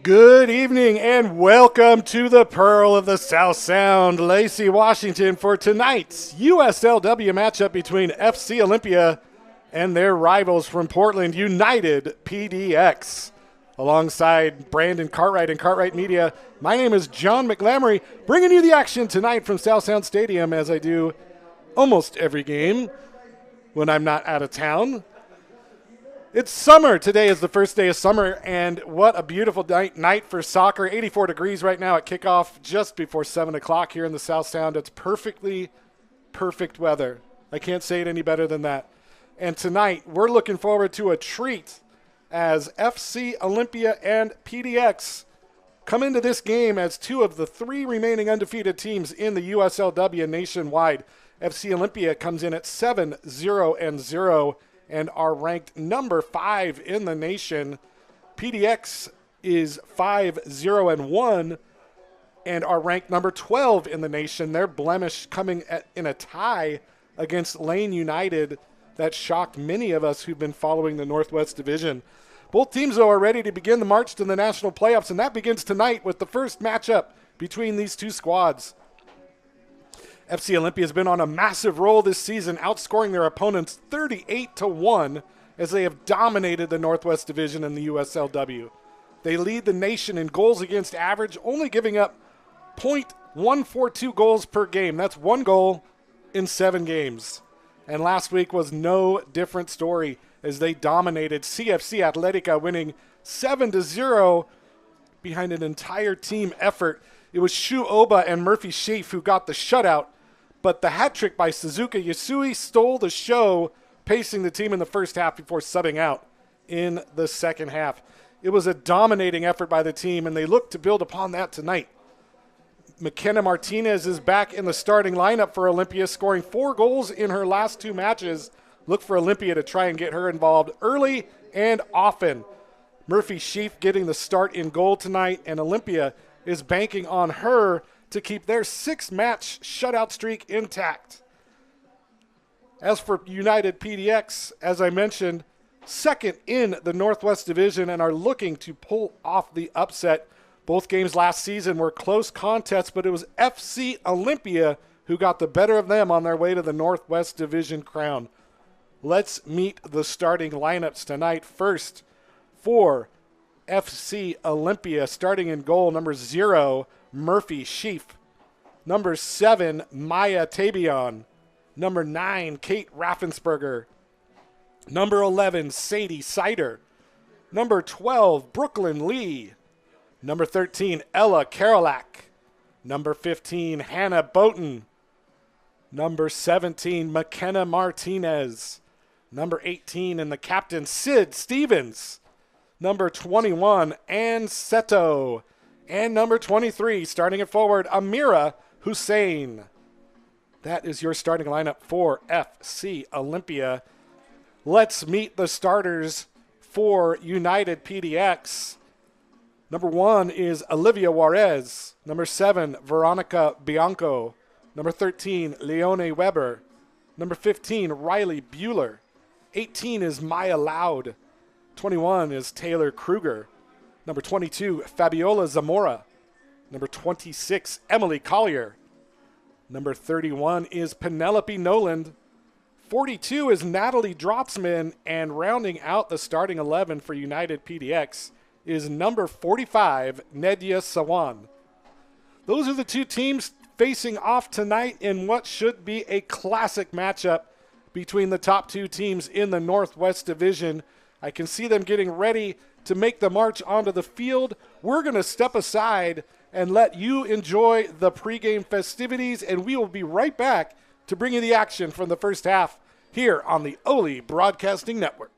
Good evening and welcome to the Pearl of the South Sound, Lacey, Washington, for tonight's USLW matchup between FC Olympia and their rivals from Portland, United PDX. Alongside Brandon Cartwright and Cartwright Media, my name is John McLamory, bringing you the action tonight from South Sound Stadium as I do almost every game when I'm not out of town. It's summer. Today is the first day of summer, and what a beautiful night for soccer. 84 degrees right now at kickoff, just before 7 o'clock here in the South Sound. It's perfect weather. I can't say it any better than that. And tonight, we're looking forward to a treat as FC Olympia and PDX come into this game as two of the three remaining undefeated teams in the USLW nationwide. FC Olympia comes in at 7-0-0 and are ranked number 5 in the nation. PDX is 5-0-1 and are ranked number 12 in the nation. Their blemish coming in a tie against Lane United that shocked many of us who've been following the Northwest Division. Both teams, though, are ready to begin the march to the national playoffs, and that begins tonight with the first matchup between these two squads. FC Olympia has been on a massive roll this season, outscoring their opponents 38-1 as they have dominated the Northwest Division in the USLW. They lead the nation in goals against average, only giving up .142 goals per game. That's one goal in 7 games. And last week was no different story as they dominated CFC Atletica, winning 7-0 behind an entire team effort. It was Shu Oba and Murphy Sheaf who got the shutout, but the hat trick by Suzuka Yasui stole the show, pacing the team in the first half before subbing out in the second half. It was a dominating effort by the team, and they look to build upon that tonight. McKenna Martinez is back in the starting lineup for Olympia, scoring 4 goals in her last 2 matches. Look for Olympia to try and get her involved early and often. Murphy Sheaf getting the start in goal tonight, and Olympia is banking on her to keep their 6-match shutout streak intact. As for United PDX, as I mentioned, second in the Northwest Division and are looking to pull off the upset. Both games last season were close contests, but it was FC Olympia who got the better of them on their way to the Northwest Division crown. Let's meet the starting lineups tonight. First, for FC Olympia, starting in goal, number 0, Murphy Sheaf. Number 7, Maya Tabion. Number 9, Kate Raffensperger. Number 11, Sadie Sider. Number 12, Brooklyn Lee. Number 13, Ella Karolak. Number 15, Hannah Boughton. Number 17, McKenna Martinez. Number 18, and the captain, Sid Stevens. Number 21, Ann Seto. And number 23, starting it forward, Amira Hussein. That is your starting lineup for FC Olympia. Let's meet the starters for United PDX. Number 1 is Olivia Juarez. Number 7, Veronica Bianco. Number 13, Leone Weber. Number 15, Riley Bueller. 18 is Maya Loud. 21 is Taylor Kruger. Number 22, Fabiola Zamora. Number 26, Emily Collier. Number 31 is Penelope Noland. 42 is Natalie Drotzman. And rounding out the starting 11 for United PDX is number 45, Nedia Sawan. Those are the two teams facing off tonight in what should be a classic matchup between the top 2 teams in the Northwest Division. I can see them getting ready to make the march onto the field. We're going to step aside and let you enjoy the pregame festivities, and we will be right back to bring you the action from the first half here on the OLY Broadcasting Network.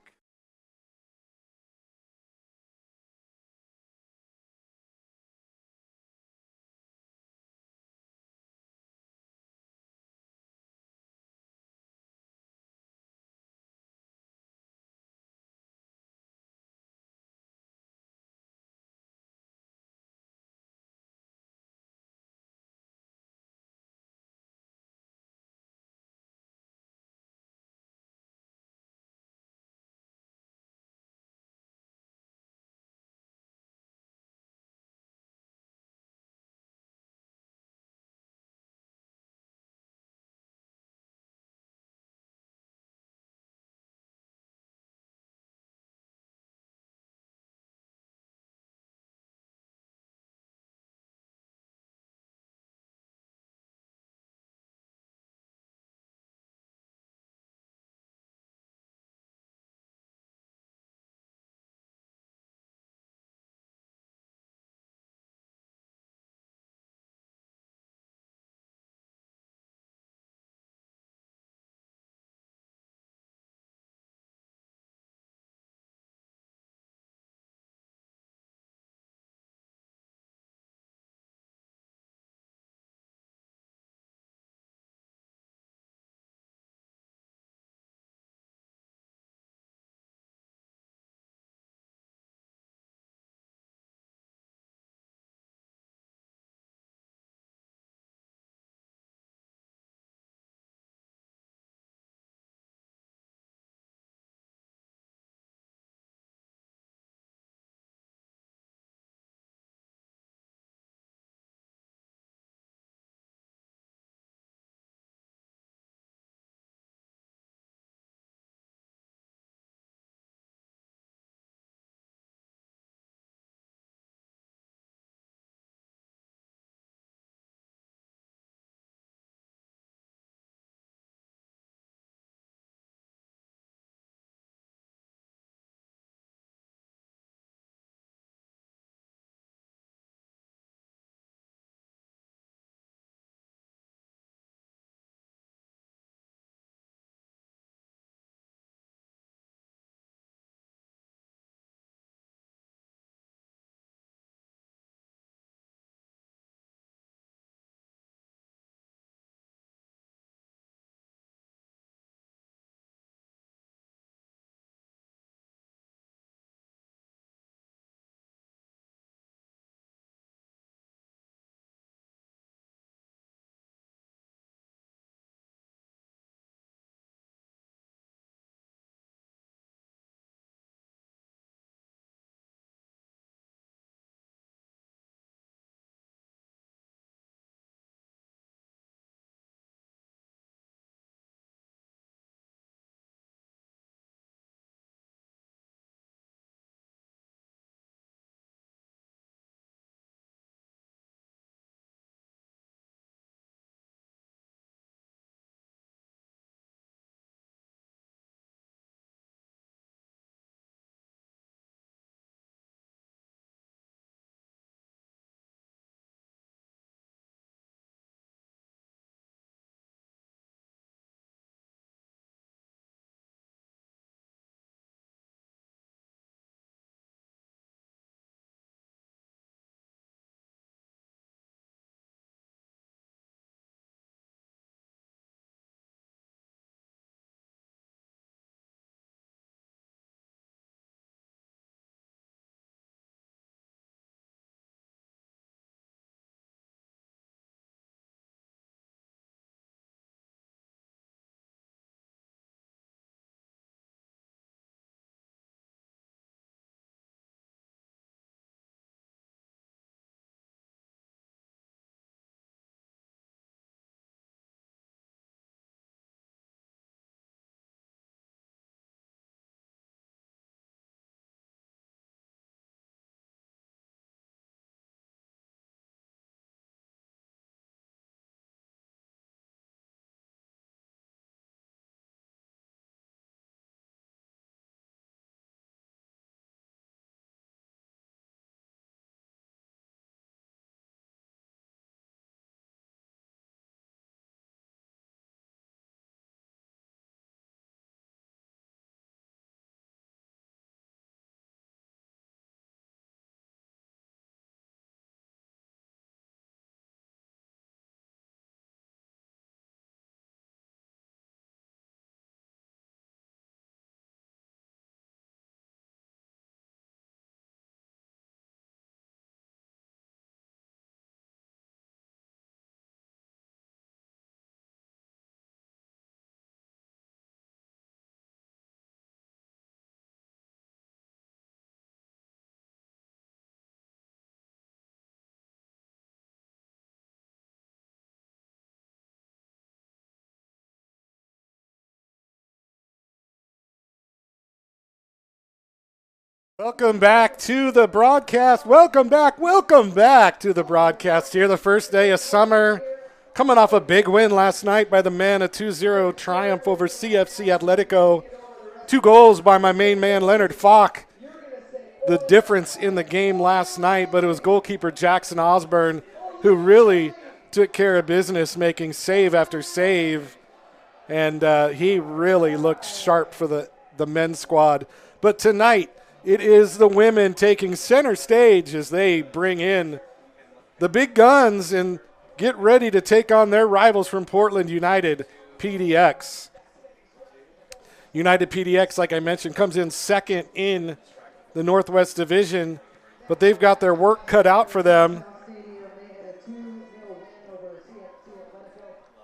Welcome back to the broadcast. Welcome back to the broadcast here. The first day of summer. Coming off a big win last night by the men, a 2-0 triumph over CFC Atletico. 2 goals by my main man, Leonard Falk. The difference in the game last night, but it was goalkeeper Jackson Osborne who really took care of business, making save after save. And he really looked sharp for the men's squad. But tonight, it is the women taking center stage as they bring in the big guns and get ready to take on their rivals from Portland, United PDX. United PDX, like I mentioned, comes in second in the Northwest Division, but they've got their work cut out for them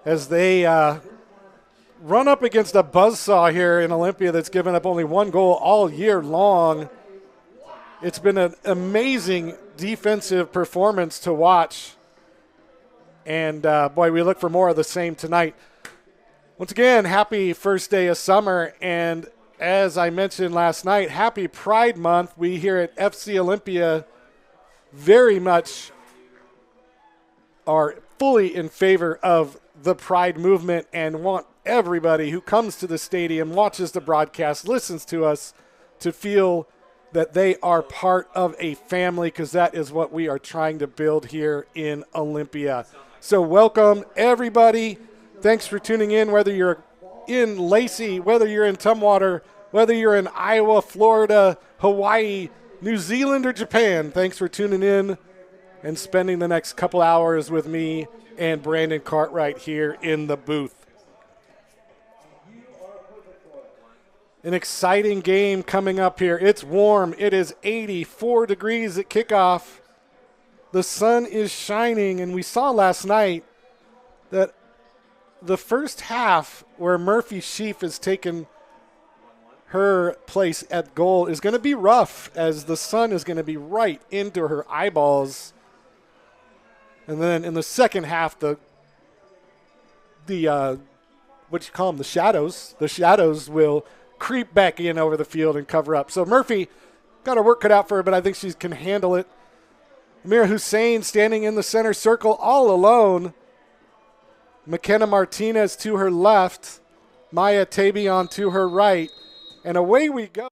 as they run up against a buzzsaw here in Olympia that's given up only 1 goal all year long. It's been an amazing defensive performance to watch. And, boy, we look for more of the same tonight. Once again, happy first day of summer. And as I mentioned last night, happy Pride Month. We here at FC Olympia very much are fully in favor of the Pride movement and want everybody who comes to the stadium, watches the broadcast, listens to us to feel that they are part of a family, because that is what we are trying to build here in Olympia. So welcome, everybody. Thanks for tuning in, whether you're in Lacey, whether you're in Tumwater, whether you're in Iowa, Florida, Hawaii, New Zealand, or Japan. Thanks for tuning in and spending the next couple hours with me and Brandon Cartwright here in the booth. An exciting game coming up here. It's warm. It is 84 degrees at kickoff. The sun is shining, and we saw last night that the first half where Murphy Sheaf has taken her place at goal is going to be rough, as the sun is going to be right into her eyeballs. And then in the second half, the what you call them, the shadows will creep back in over the field and cover up. So Murphy got her work cut out for her, but I think she can handle it. Amir Hussein standing in the center circle all alone. McKenna Martinez to her left. Maya Tabion to her right. And away we go.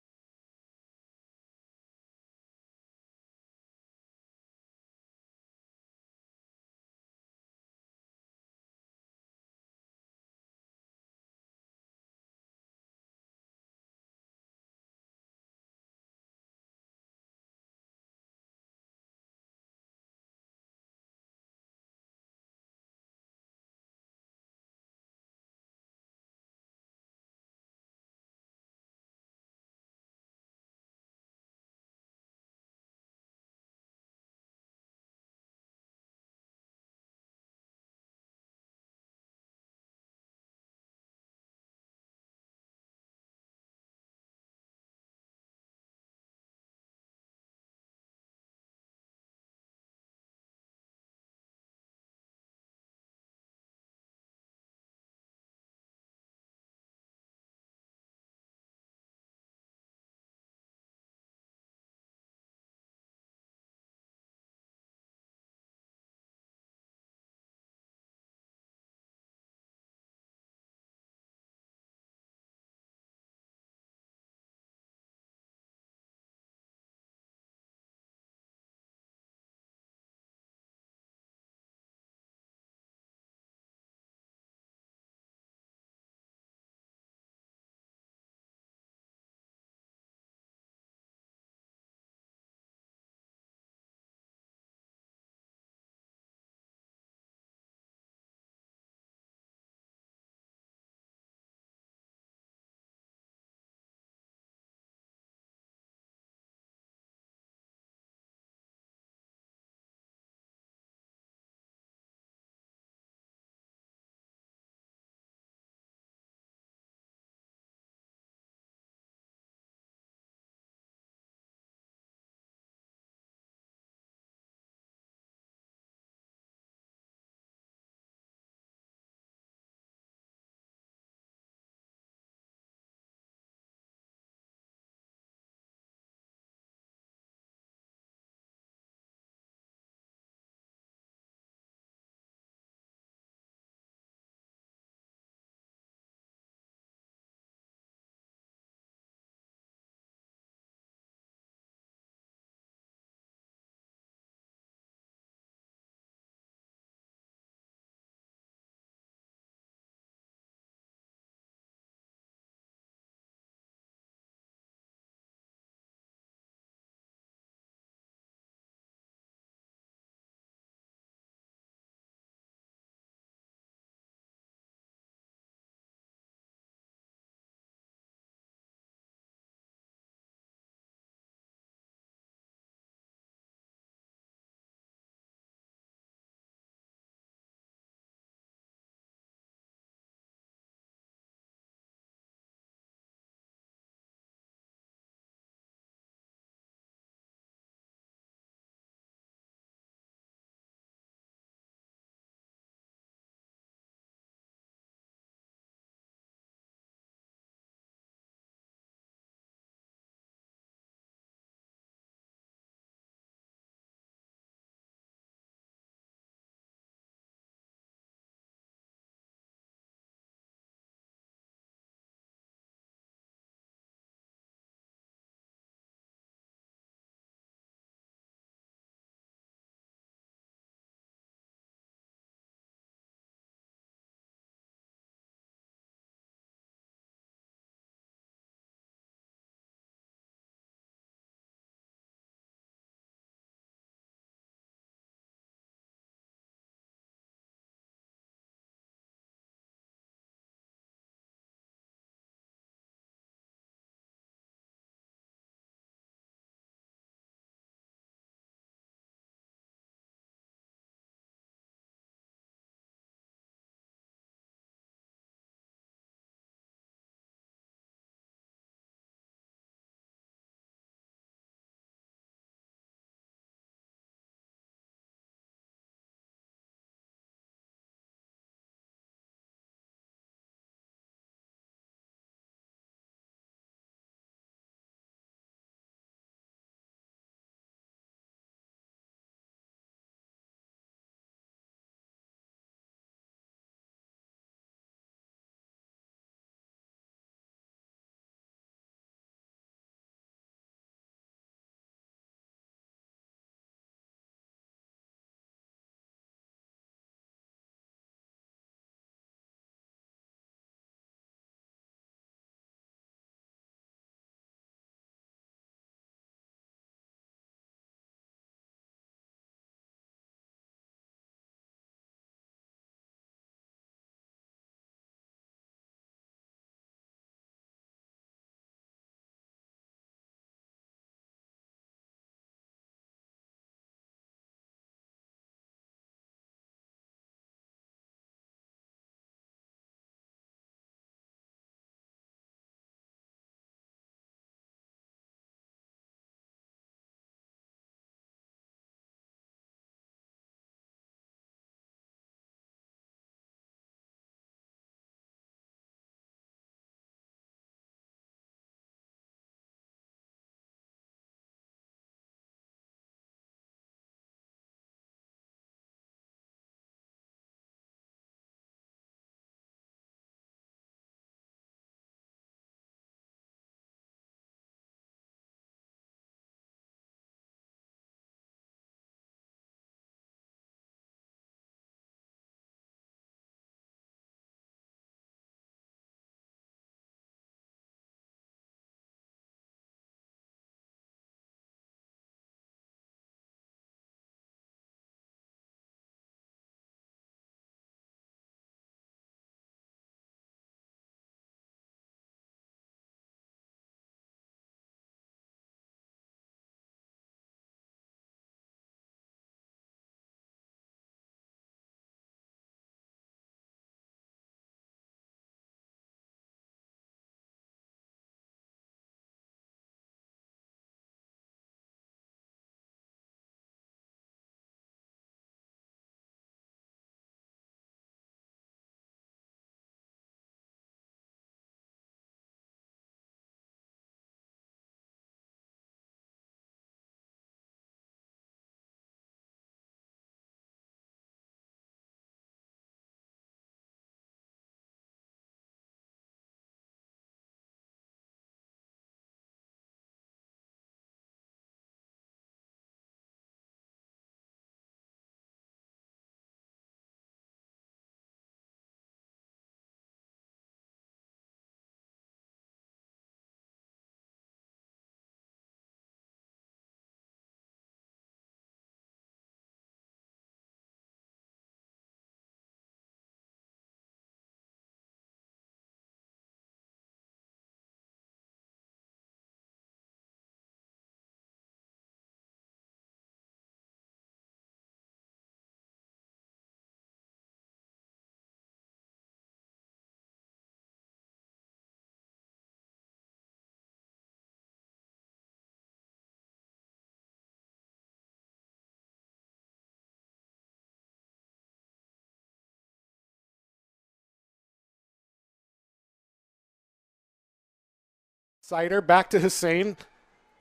Sider back to Hussein.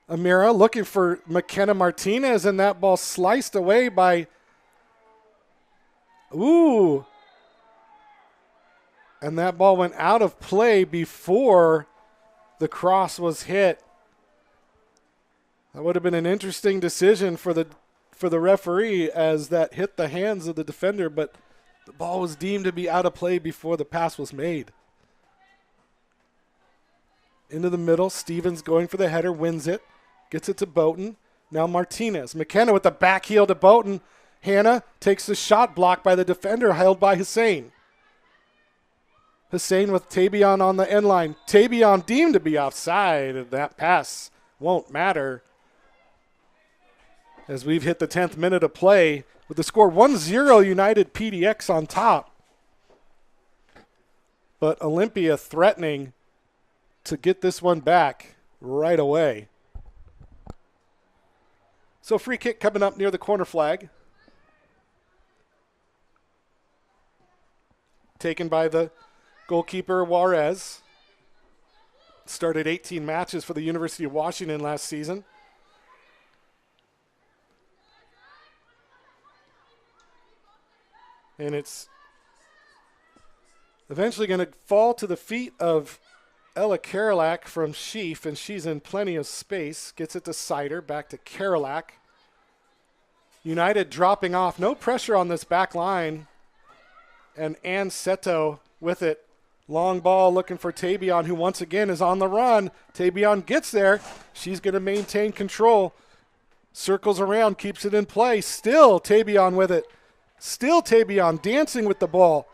Amira looking for McKenna Martinez, and that ball sliced away by, ooh. And that ball went out of play before the cross was hit. That would have been an interesting decision for the referee as that hit the hands of the defender, but the ball was deemed to be out of play before the pass was made. Into the middle, Stevens going for the header, wins it, gets it to Boughton. Now Martinez. McKenna with the back heel to Boughton. Hannah takes the shot blocked by the defender held by Hussein. Hussein with Tabion on the end line. Tabion deemed to be offside, and that pass won't matter as we've hit the 10th minute of play with the score 1-0 United PDX on top. But Olympia threatening to get this one back right away. So free kick coming up near the corner flag. Taken by the goalkeeper Juarez. Started 18 matches for the University of Washington last season. And it's eventually going to fall to the feet of Ella Karolak from Sheaf, and she's in plenty of space. Gets it to Sider, back to Karolak. United dropping off. No pressure on this back line. And Ann Seto with it. Long ball looking for Tabion, who once again is on the run. Tabion gets there. She's going to maintain control. Circles around, keeps it in play. Still Tabion with it. Still Tabion dancing with the ball.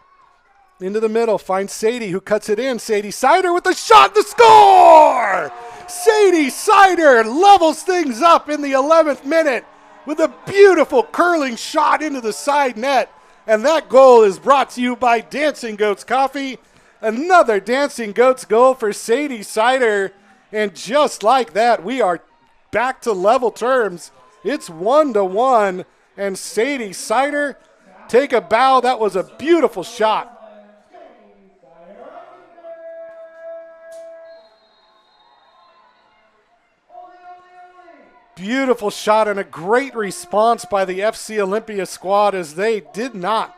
Into the middle, finds Sadie, who cuts it in. Sadie Sider with the shot, the score! Sadie Sider levels things up in the 11th minute with a beautiful curling shot into the side net. And that goal is brought to you by Dancing Goats Coffee. Another Dancing Goats goal for Sadie Sider. And just like that, we are back to level terms. It's 1-1. And Sadie Sider, take a bow. That was a beautiful shot. Beautiful shot and a great response by the FC Olympia squad as they did not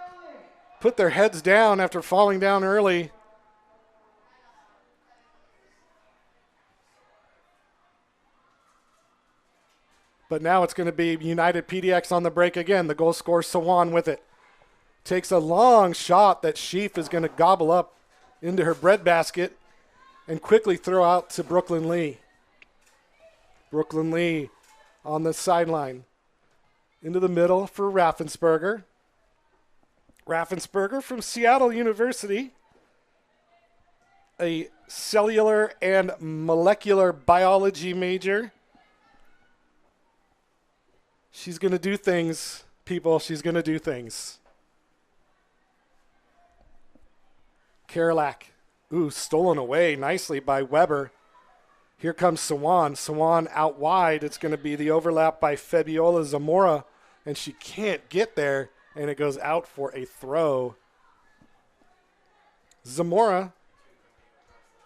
put their heads down after falling down early. But now it's going to be United PDX on the break again. The goal scorer, Sawan, with it. Takes a long shot that Sheaf is going to gobble up into her breadbasket and quickly throw out to Brooklyn Lee. Brooklyn Lee on the sideline. Into the middle for Raffensperger. Raffensperger from Seattle University. A cellular and molecular biology major. She's going to do things, people. She's going to do things. Karolak. Ooh, stolen away nicely by Weber. Here comes Sawan. Sawan out wide. It's going to be the overlap by Fabiola Zamora, and she can't get there, and it goes out for a throw. Zamora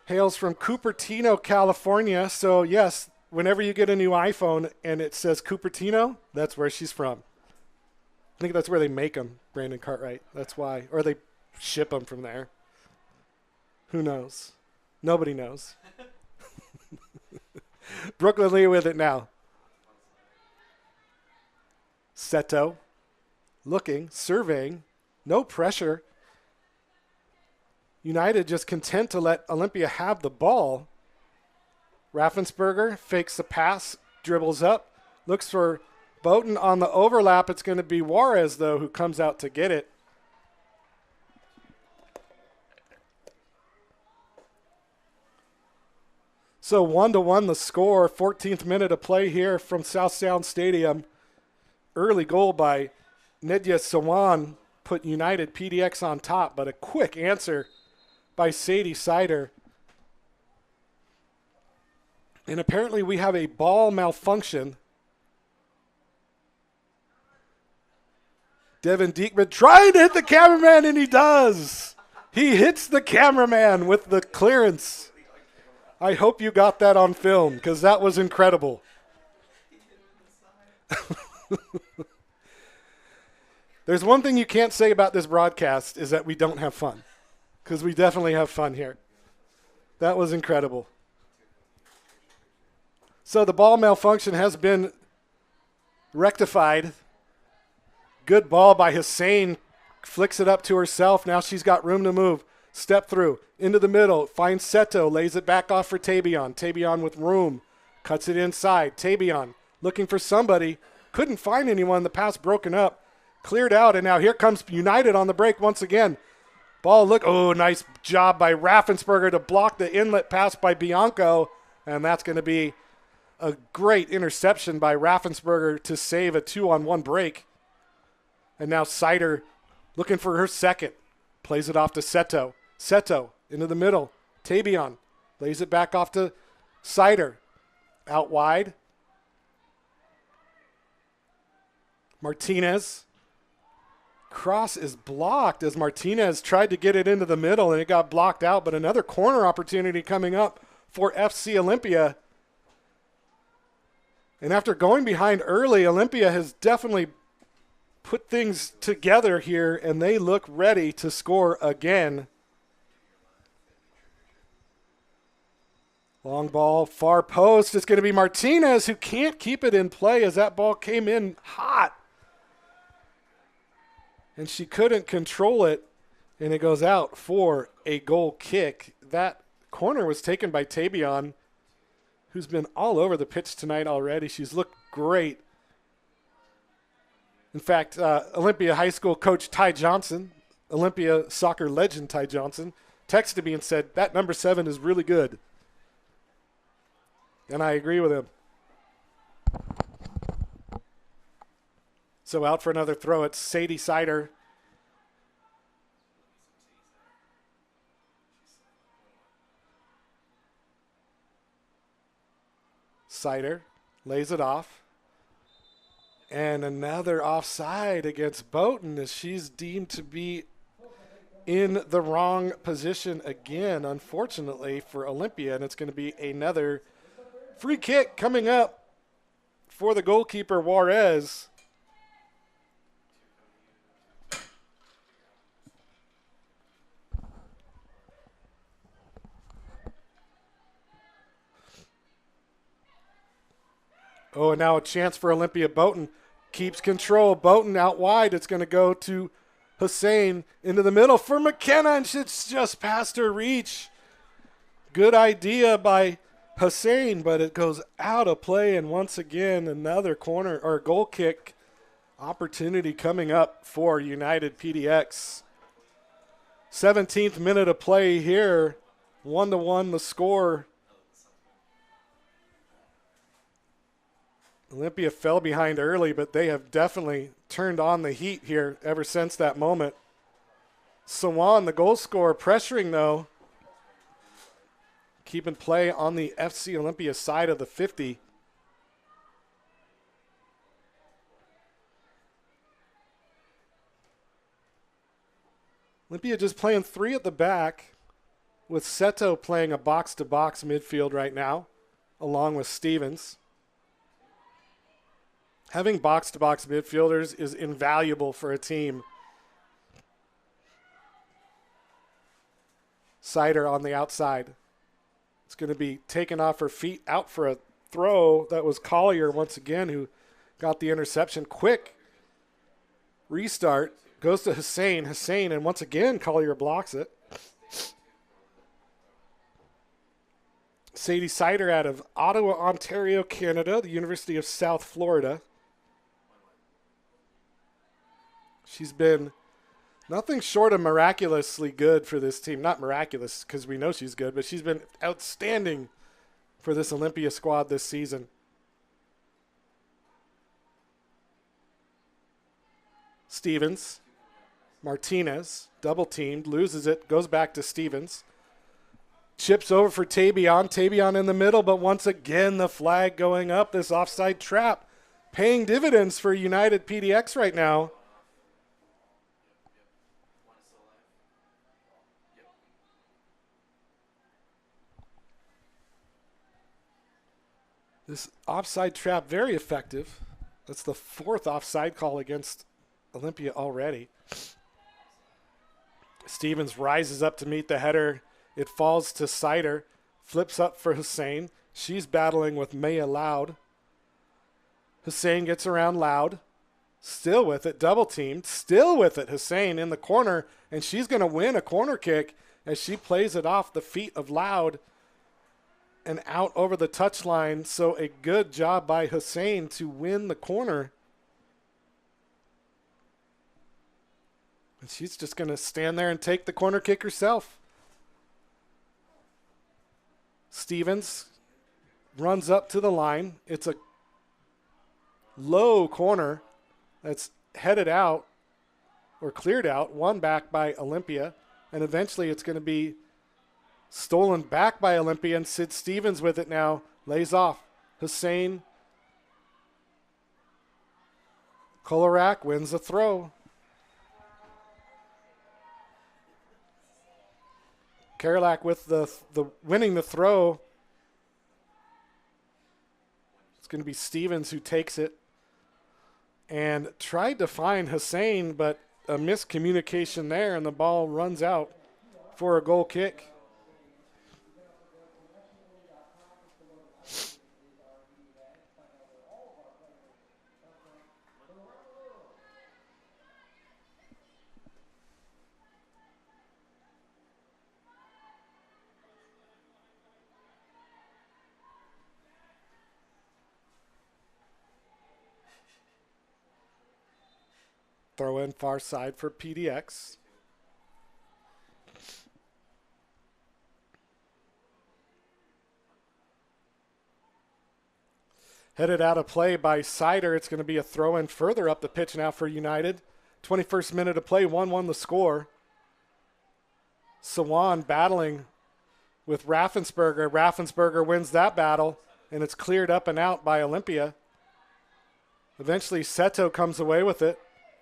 hails from Cupertino, California. So, yes, whenever you get a new iPhone and it says Cupertino, that's where she's from. I think that's where they make them, Brandon Cartwright. That's why. Or they ship them from there. Who knows? Nobody knows. Brooklyn Lee with it now. Seto. Looking, surveying. No pressure. United just content to let Olympia have the ball. Raffensperger fakes the pass, dribbles up, looks for Boughton on the overlap. It's going to be Juarez, though, who comes out to get it. So 1-1 the score, 14th minute of play here from South Sound Stadium. Early goal by Nedya Sawan put United PDX on top, but a quick answer by Sadie Sider. And apparently we have a ball malfunction. Devin Diekman trying to hit the cameraman, and he does. He hits the cameraman with the clearance. I hope you got that on film because that was incredible. There's one thing you can't say about this broadcast is that we don't have fun, because we definitely have fun here. That was incredible. So the ball malfunction has been rectified. Good ball by Hussein. Flicks it up to herself. Now she's got room to move. Step through. Into the middle. Finds Seto. Lays it back off for Tabion. Tabion with room. Cuts it inside. Tabion looking for somebody. Couldn't find anyone. The pass broken up. Cleared out. And now here comes United on the break once again. Ball look. Oh, nice job by Raffensperger to block the inlet pass by Bianco. And that's going to be a great interception by Raffensperger to save a 2-on-1 break. And now Sider looking for her second. Plays it off to Seto. Seto into the middle. Tabion lays it back off to Sider. Out wide. Martinez. Cross is blocked as Martinez tried to get it into the middle and it got blocked out. But another corner opportunity coming up for FC Olympia. And after going behind early, Olympia has definitely put things together here, and they look ready to score again. Long ball, far post. It's going to be Martinez who can't keep it in play as that ball came in hot. And she couldn't control it, and it goes out for a goal kick. That corner was taken by Tabion, who's been all over the pitch tonight already. She's looked great. In fact, Olympia High School coach Ty Johnson, Olympia soccer legend Ty Johnson, texted me and said, that number 7 is really good. And I agree with him. So out for another throw. It's Sadie Sider. Sider lays it off. And another offside against Boughton as she's deemed to be in the wrong position again, unfortunately, for Olympia. And it's going to be another free kick coming up for the goalkeeper, Juarez. Oh, and now a chance for Olympia. Boughton keeps control. Boughton out wide. It's going to go to Hussein into the middle for McKenna, and it's just past her reach. Good idea by Hussein, but it goes out of play, and once again, another corner or goal kick opportunity coming up for United PDX. 17th minute of play here. 1-1 the score. Olympia fell behind early, but they have definitely turned on the heat here ever since that moment. Sawan, the goal scorer, pressuring though. Keeping play on the FC Olympia side of the 50. Olympia just playing 3 at the back with Seto playing a box-to-box midfield right now, along with Stevens. Having box-to-box midfielders is invaluable for a team. Sider on the outside. It's going to be taken off her feet, out for a throw. That was Collier once again who got the interception. Quick restart. Goes to Hussein. Hussein, and once again, Collier blocks it. Sadie Sider out of Ottawa, Ontario, Canada, the University of South Florida. She's been nothing short of miraculously good for this team. Not miraculous because we know she's good, but she's been outstanding for this Olympia squad this season. Stevens, Martinez, double teamed, loses it, goes back to Stevens. Chips over for Tabion. Tabion in the middle, but once again the flag going up. This offside trap paying dividends for United PDX right now. This offside trap, very effective. That's the 4th offside call against Olympia already. Stevens rises up to meet the header. It falls to Sider. Flips up for Hussein. She's battling with Maya Loud. Hussein gets around Loud. Still with it, double teamed. Still with it, Hussein in the corner. And she's going to win a corner kick as she plays it off the feet of Loud and out over the touchline. So a good job by Hussein to win the corner. And she's just going to stand there and take the corner kick herself. Stevens runs up to the line. It's a low corner that's headed out or cleared out, won back by Olympia. And eventually it's going to be stolen back by Olympia, and Sid Stevens with it now. Lays off. Hussein. Kolorak wins the throw. Karolak with the winning the throw. It's going to be Stevens who takes it. And tried to find Hussein, but a miscommunication there, and the ball runs out for a goal kick. Throw in far side for PDX. Headed out of play by Sider. It's going to be a throw in further up the pitch now for United. 21st minute of play, 1-1 the score. Sawan battling with Raffensperger. Raffensperger wins that battle, and it's cleared up and out by Olympia. Eventually, Seto comes away with it.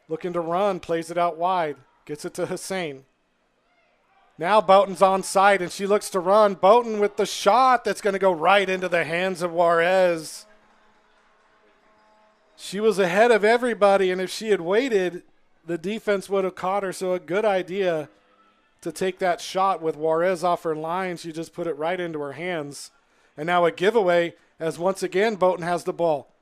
Looking to run, plays it out wide. Gets it to Hussein. Now Boughton's onside, and she looks to run. Boughton with the shot that's going to go right into the hands of Juarez. She was ahead of everybody, and if she had waited, the defense would have caught her. So a good idea to take that shot with Juarez off her line. She just put it right into her hands. And now a giveaway as once again Boughton has the ball.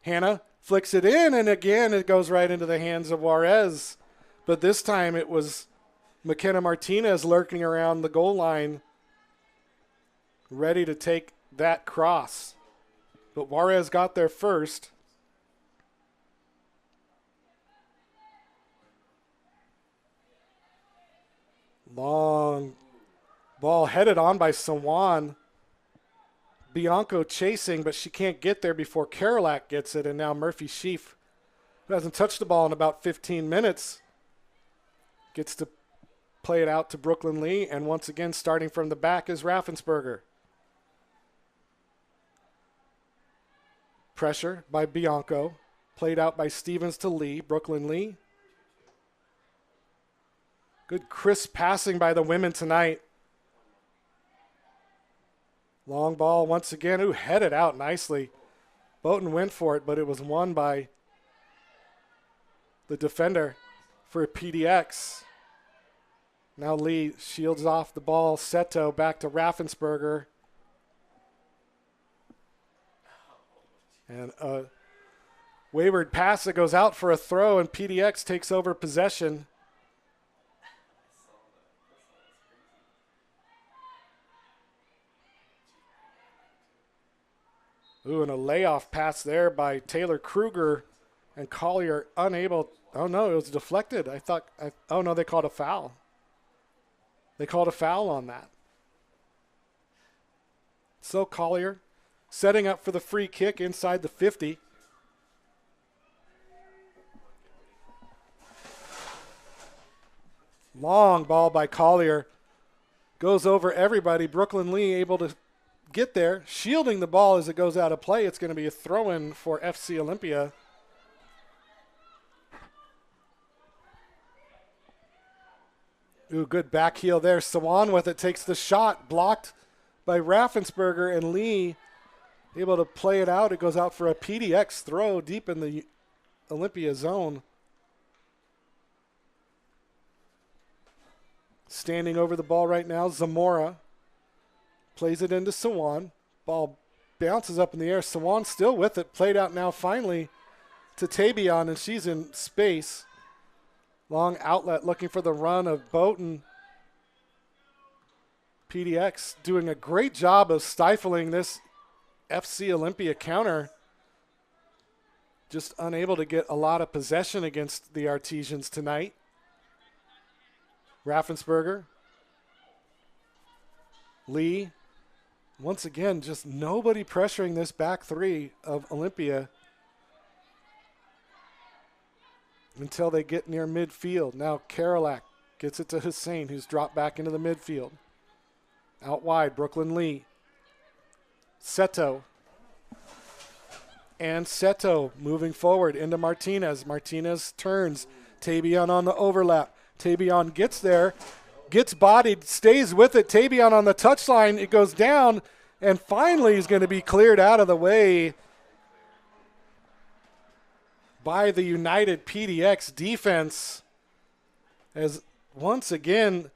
Hannah flicks it in, and again it goes right into the hands of Juarez. But this time it was McKenna Martinez lurking around the goal line, ready to take that cross. But Juarez got there first. Long ball headed on by Sawan. Bianco chasing, but she can't get there before Karolak gets it. And now Murphy Sheaf, who hasn't touched the ball in about 15 minutes, gets to play it out to Brooklyn Lee. And once again, starting from the back is Raffensperger. Pressure by Bianco. Played out by Stevens to Lee. Brooklyn Lee. Good crisp passing by the women tonight. Long ball once again. Ooh, headed out nicely. Boughton went for it, but it was won by the defender for PDX. Now Lee shields off the ball. Seto back to Raffensperger. And a wayward pass that goes out for a throw, and PDX takes over possession. Ooh, and a layoff pass there by Taylor Kruger, and Collier unable. Oh, no, it was deflected. Oh, no, they called a foul. They called a foul on that. So Collier setting up for the free kick inside the 50. Long ball by Collier. Goes over everybody. Brooklyn Lee able to get there, shielding the ball as it goes out of play. It's going to be a throw-in for FC Olympia. Ooh, good back heel there. Sawan with it, takes the shot, blocked by Raffensperger, and Lee able to play it out. It goes out for a PDX throw deep in the Olympia zone. Standing over the ball right now, Zamora plays it into Sawan. Ball bounces up in the air. Sawan still with it. Played out now finally to Tabion, and she's in space. Long outlet looking for the run of Boughton. PDX doing a great job of stifling this FC Olympia counter. Just unable to get a lot of possession against the Artesians tonight. Raffensperger. Lee. Once again, just nobody pressuring this back three of Olympia until they get near midfield. Now Karolak gets it to Hussein, who's dropped back into the midfield. Out wide, Brooklyn Lee. Seto. And Seto moving forward into Martinez. Martinez turns. Tabion on the overlap. Tabion gets there, gets bodied, stays with it. Tabion on the touchline. It goes down, and finally is going to be cleared out of the way by the United PDX defense. As once again,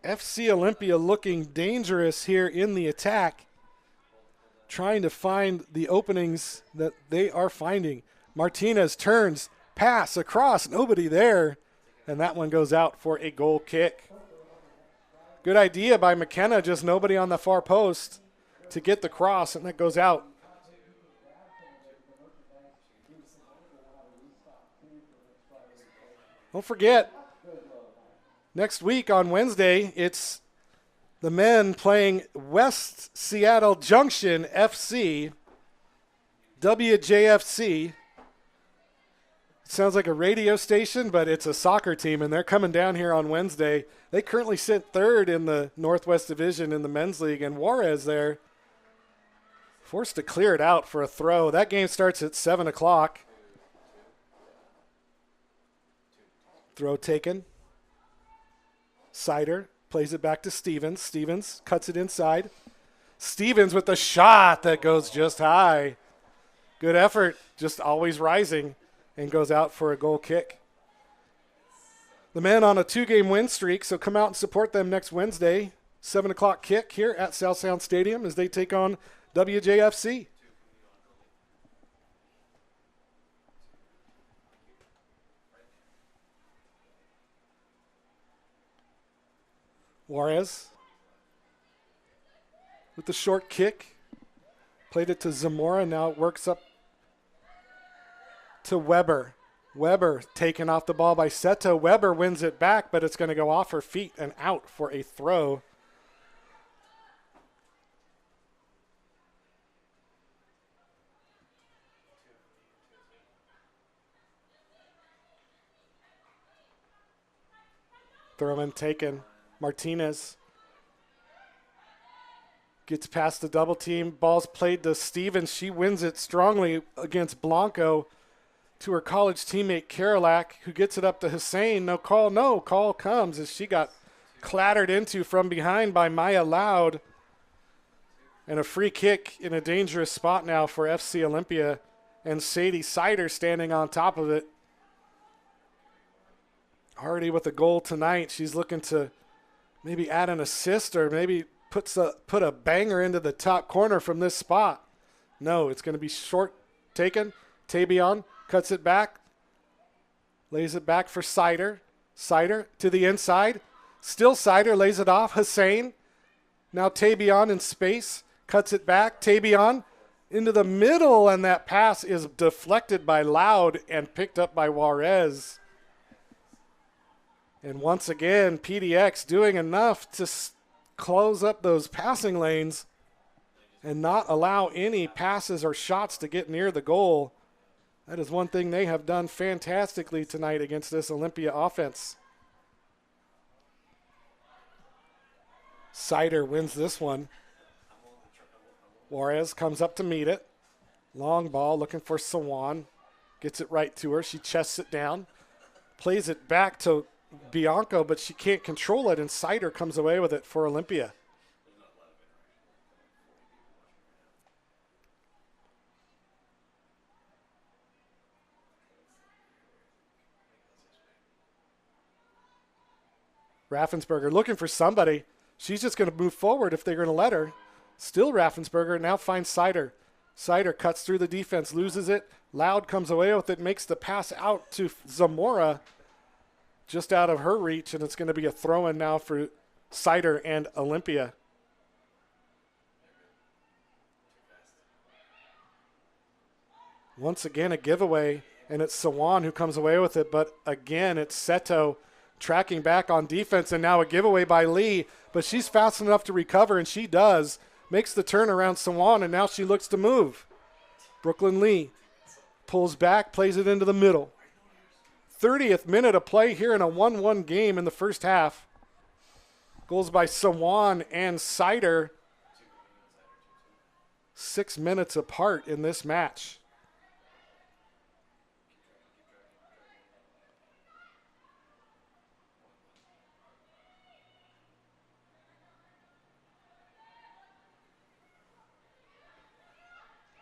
FC Olympia looking dangerous here in the attack, trying to find the openings that they are finding. Martinez turns, pass across, nobody there, and that one goes out for a goal kick. Good idea by McKenna, just nobody on the far post to get the cross, and that goes out. Don't forget, next week on Wednesday, it's the men playing West Seattle Junction FC, WJFC. It sounds like a radio station, but it's a soccer team, and they're coming down here on Wednesday. They currently sit third in the Northwest Division in the men's league, and Juarez there forced to clear it out for a throw. That game starts at 7 o'clock. Throw taken. Sider plays it back to Stevens. Stevens cuts it inside. Stevens with the shot that goes just high. Good effort, just always rising, and goes out for a goal kick. The men on a 2-game win streak, so come out and support them next Wednesday. 7 o'clock kick here at South Sound Stadium as they take on WJFC. Juarez with the short kick. Played it to Zamora. Now it works up to Weber. Weber taken off the ball by Seto. Weber wins it back, but it's going to go off her feet and out for a throw. Throw in taken. Martinez gets past the double team. Ball's played to Stevens. She wins it strongly against Blanco to her college teammate Karolak, who gets it up to Hussein. No call. No call comes as she got clattered into from behind by Maya Loud. And a free kick in a dangerous spot now for FC Olympia. And Sadie Sider standing on top of it. Already with a goal tonight. She's looking to maybe add an assist or maybe put a banger into the top corner from this spot. No, it's going to be short taken. Tabion cuts it back. Lays it back for Sider. Sider to the inside. Still Sider lays it off. Hussein. Now Tabion in space. Cuts it back. Tabion into the middle, and that pass is deflected by Loud and picked up by Juarez. And once again, PDX doing enough to close up those passing lanes and not allow any passes or shots to get near the goal. That is one thing they have done fantastically tonight against this Olympia offense. Sider wins this one. Juarez comes up to meet it. Long ball looking for Sawan. Gets it right to her. She chests it down. Plays it back to Bianco, but she can't control it, and Sider comes away with it for Olympia. Raffensperger looking for somebody. She's just going to move forward if they're going to let her. Still Raffensperger now finds Sider. Sider cuts through the defense, loses it. Loud comes away with it, makes the pass out to Zamora, just out of her reach, and it's going to be a throw-in now for Sider and Olympia. Once again, a giveaway, and it's Sawan who comes away with it, but again, it's Seto tracking back on defense, and now a giveaway by Lee, but she's fast enough to recover, and she does. Makes the turn around Sawan, and now she looks to move. Brooklyn Lee pulls back, plays it into the middle. 30th minute of play here in a 1-1 game in the first half. Goals by Sawan and Sider. 6 minutes apart in this match.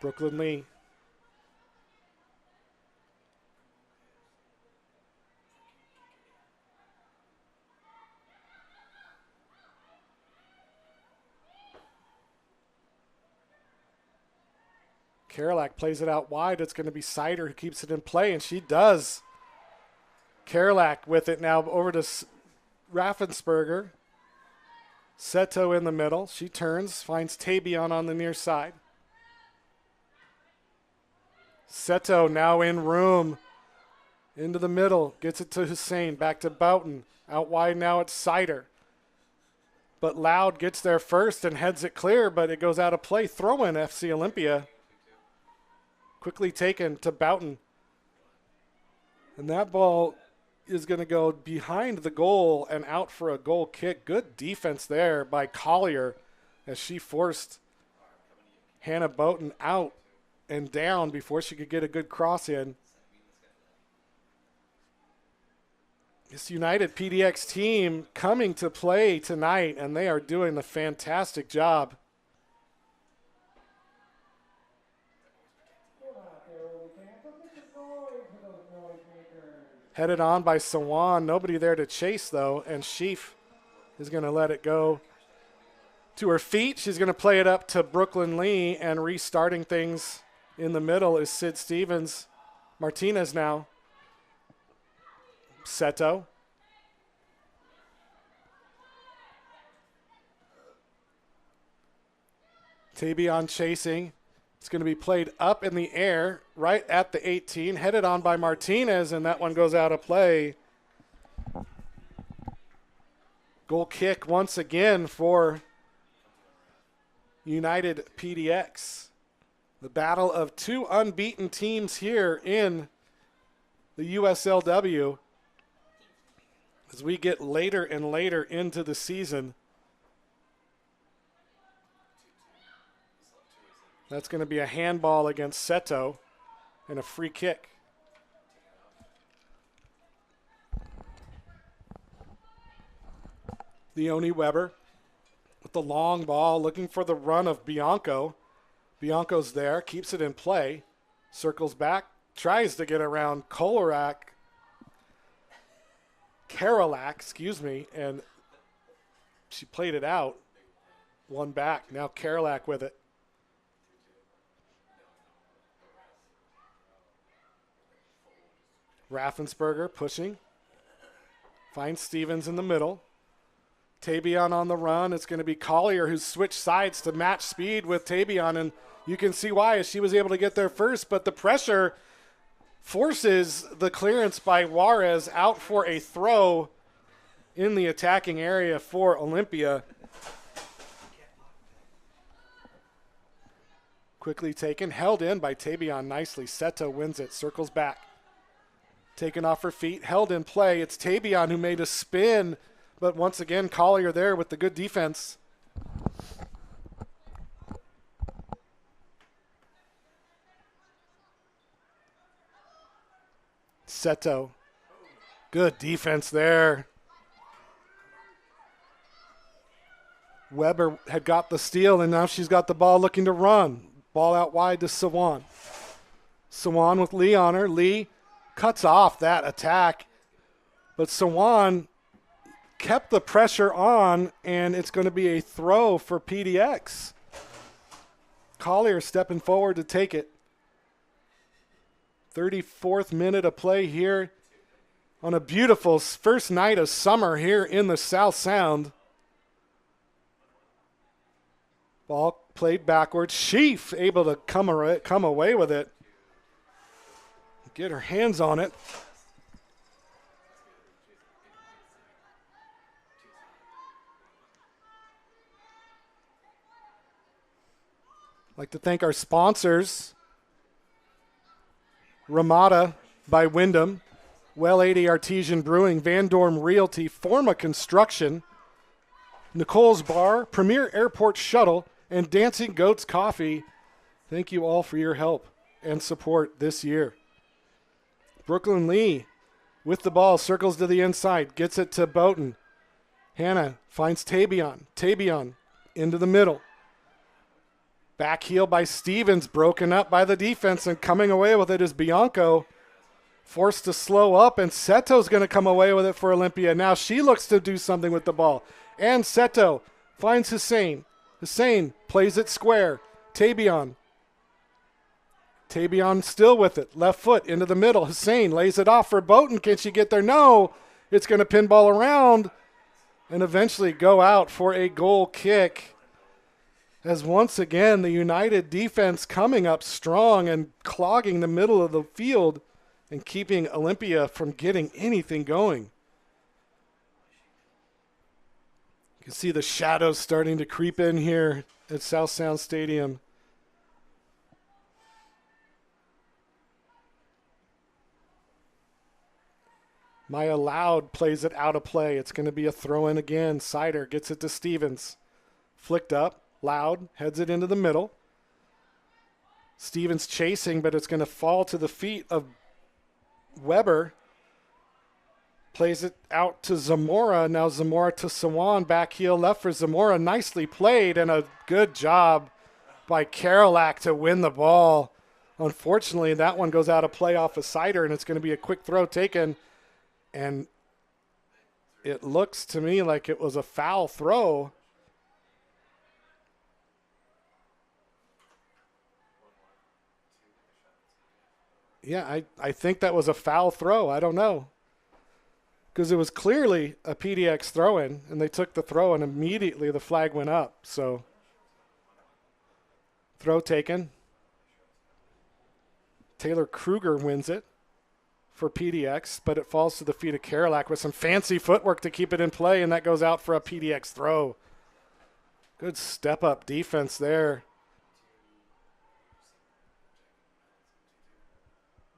Brooklyn Lee. Karolak plays it out wide. It's going to be Sider who keeps it in play, and she does. Karolak with it now over to Raffensperger. Seto in the middle. She turns, finds Tabion on the near side. Seto now in room. Into the middle. Gets it to Hussein. Back to Boughton. Out wide now it's Sider. But Loud gets there first and heads it clear, but it goes out of play. Throw in FC Olympia. Quickly taken to Boughton. And that ball is going to go behind the goal and out for a goal kick. Good defense there by Collier as she forced Hannah Boughton out and down before she could get a good cross in. This United PDX team coming to play tonight, and they are doing a fantastic job. Headed on by Sawan. Nobody there to chase, though, and Sheaf is going to let it go to her feet. She's going to play it up to Brooklyn Lee, and restarting things in the middle is Sid Stevens. Martinez now. Seto. Tabion chasing. It's going to be played up in the air right at the 18, headed on by Martinez, and that one goes out of play. Goal kick once again for United PDX. The battle of two unbeaten teams here in the USLW as we get later and later into the season. That's going to be a handball against Seto and a free kick. Leonie Weber with the long ball, looking for the run of Bianco. Bianco's there, keeps it in play, circles back, tries to get around Karolak, and she played it out. One back, now Karolak with it. Raffensperger pushing. Finds Stevens in the middle. Tabion on the run. It's going to be Collier who's switched sides to match speed with Tabion, and you can see why, as she was able to get there first, but the pressure forces the clearance by Juarez out for a throw in the attacking area for Olympia. Quickly taken, held in by Tabion nicely. Seto wins it, circles back. Taken off her feet, held in play. It's Tabion who made a spin, but once again, Collier there with the good defense. Seto, good defense there. Weber had got the steal, and now she's got the ball looking to run. Ball out wide to Sawan. Sawan with Lee on her. Lee cuts off that attack, but Sawan kept the pressure on, and it's going to be a throw for PDX. Collier stepping forward to take it. 34th minute of play here on a beautiful first night of summer here in the South Sound. Ball played backwards. Sheaf able to come away with it. Get her hands on it. I'd like to thank our sponsors. Ramada by Wyndham, Well 80 Artesian Brewing, Van Dorm Realty, Forma Construction, Nicole's Bar, Premier Airport Shuttle, and Dancing Goats Coffee. Thank you all for your help and support this year. Brooklyn Lee with the ball, circles to the inside, gets it to Boughton. Hannah finds Tabion. Tabion into the middle. Back heel by Stevens, broken up by the defense, and coming away with it is Bianco. Forced to slow up, and Seto's going to come away with it for Olympia. Now she looks to do something with the ball. And Seto finds Hussein. Hussein plays it square. Tabion. Tabion still with it. Left foot into the middle. Hussein lays it off for Boughton. Can she get there? No. It's going to pinball around and eventually go out for a goal kick. As once again, the United defense coming up strong and clogging the middle of the field and keeping Olympia from getting anything going. You can see the shadows starting to creep in here at South Sound Stadium. Maya Loud plays it out of play. It's going to be a throw-in again. Sider gets it to Stevens. Flicked up. Loud heads it into the middle. Stevens chasing, but it's going to fall to the feet of Weber. Plays it out to Zamora. Now Zamora to Sawan. Back heel left for Zamora. Nicely played, and a good job by Karolak to win the ball. Unfortunately, that one goes out of play off of Sider, and it's going to be a quick throw taken. And it looks to me like it was a foul throw. Yeah, I think that was a foul throw. I don't know. Because it was clearly a PDX throw-in, and they took the throw, and immediately the flag went up. So, throw taken. Taylor Kruger wins it for PDX, but it falls to the feet of Karolak with some fancy footwork to keep it in play, and that goes out for a PDX throw. Good step-up defense there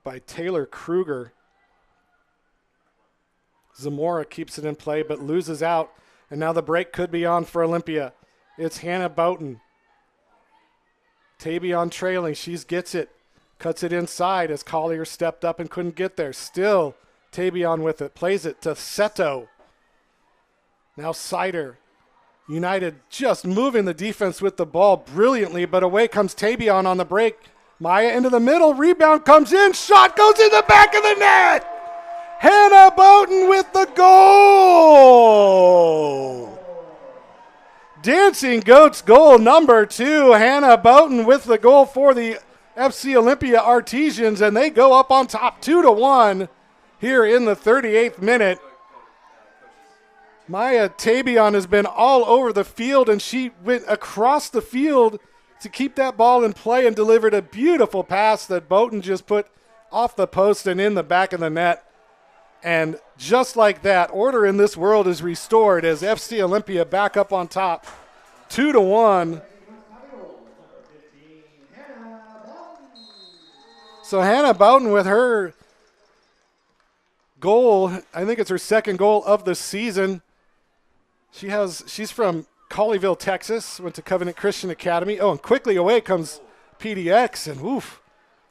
by Taylor Kruger. Zamora keeps it in play but loses out, and now the break could be on for Olympia. It's Hannah Boughton. Tabion trailing. She gets it. Cuts it inside as Collier stepped up and couldn't get there. Still Tabion with it. Plays it to Seto. Now Sider. United just moving the defense with the ball brilliantly, but away comes Tabion on the break. Maya into the middle. Rebound comes in. Shot goes in the back of the net. Hannah Boughton with the goal. Dancing Goats goal number 2. Hannah Boughton with the goal for the FC Olympia Artesians, and they go up on top 2-1 here in the 38th minute. Maya Tabion has been all over the field, and she went across the field to keep that ball in play and delivered a beautiful pass that Boughton just put off the post and in the back of the net. And just like that, order in this world is restored as FC Olympia back up on top 2-1. So Hannah Boughton with her goal, I think it's her second goal of the season. She's from Colleyville, Texas, went to Covenant Christian Academy. Oh, and quickly away comes PDX, and oof,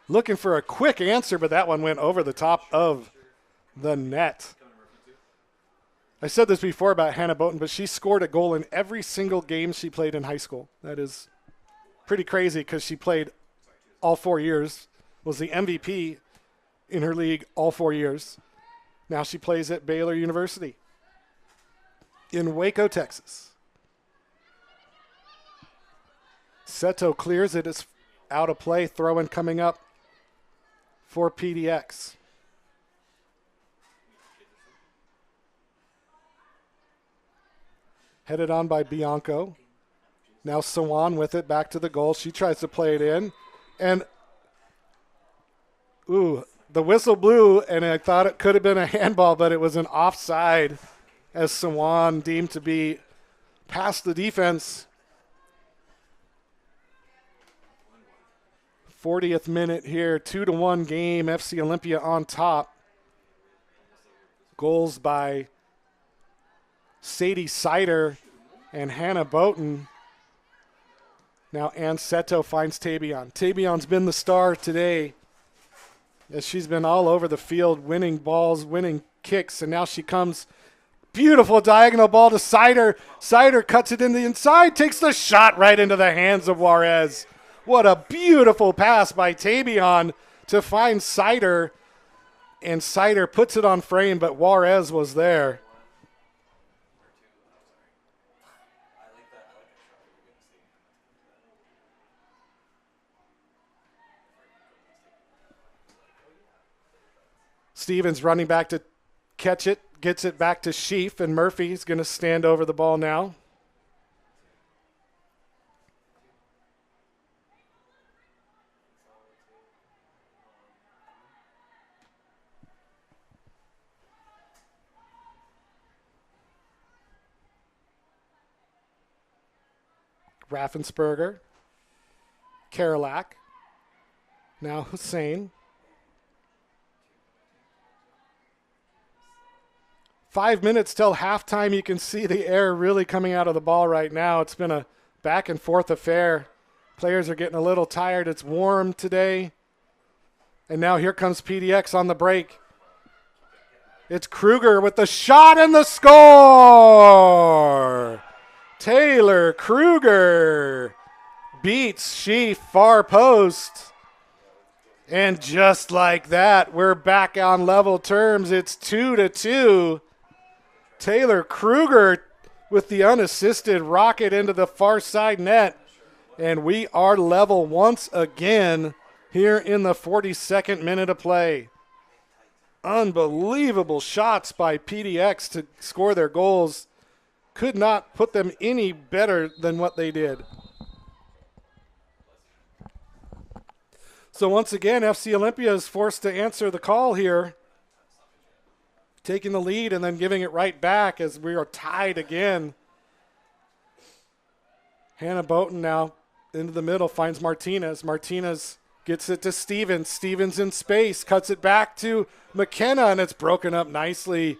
looking for a quick answer, but that one went over the top of the net. I said this before about Hannah Boughton, but she scored a goal in every single game she played in high school. That is pretty crazy because she played all 4 years, was the MVP in her league all 4 years. Now she plays at Baylor University. in Waco, Texas. Seto clears it. It's out of play. Throw-in coming up for PDX. Headed on by Bianco. Now Sawan with it, back to the goal. She tries to play it in. And, the whistle blew, and I thought it could have been a handball, but it was an offside as Sawan deemed to be past the defense. 40th minute here, 2-1 game, FC Olympia on top. Goals by Sadie Sider and Hannah Boughton. Now Ann Seto finds Tabion. Tabion's been the star today as she's been all over the field, winning balls, winning kicks, and now she comes. Beautiful diagonal ball to Sider. Sider cuts it in the inside, takes the shot right into the hands of Juarez. What a beautiful pass by Tabion to find Sider, and Sider puts it on frame, but Juarez was there. Stevens running back to catch it, gets it back to Sheaf, and Murphy's going to stand over the ball now. Raffensperger, Karolak, now Hussein. 5 minutes till halftime. You can see the air really coming out of the ball right now. It's been a back and forth affair. Players are getting a little tired. It's warm today. And now here comes PDX on the break. It's Kruger with the shot and the score. Taylor Kruger beats Sheaf far post. And just like that, we're back on level terms. It's 2-2. Taylor Kruger with the unassisted rocket into the far side net. And we are level once again here in the 42nd minute of play. Unbelievable shots by PDX to score their goals. Could not put them any better than what they did. So once again, FC Olympia is forced to answer the call here, taking the lead and then giving it right back as we are tied again. Hannah Boughton now into the middle, finds Martinez. Martinez gets it to Stevens. Stevens in space, cuts it back to McKenna, and it's broken up nicely.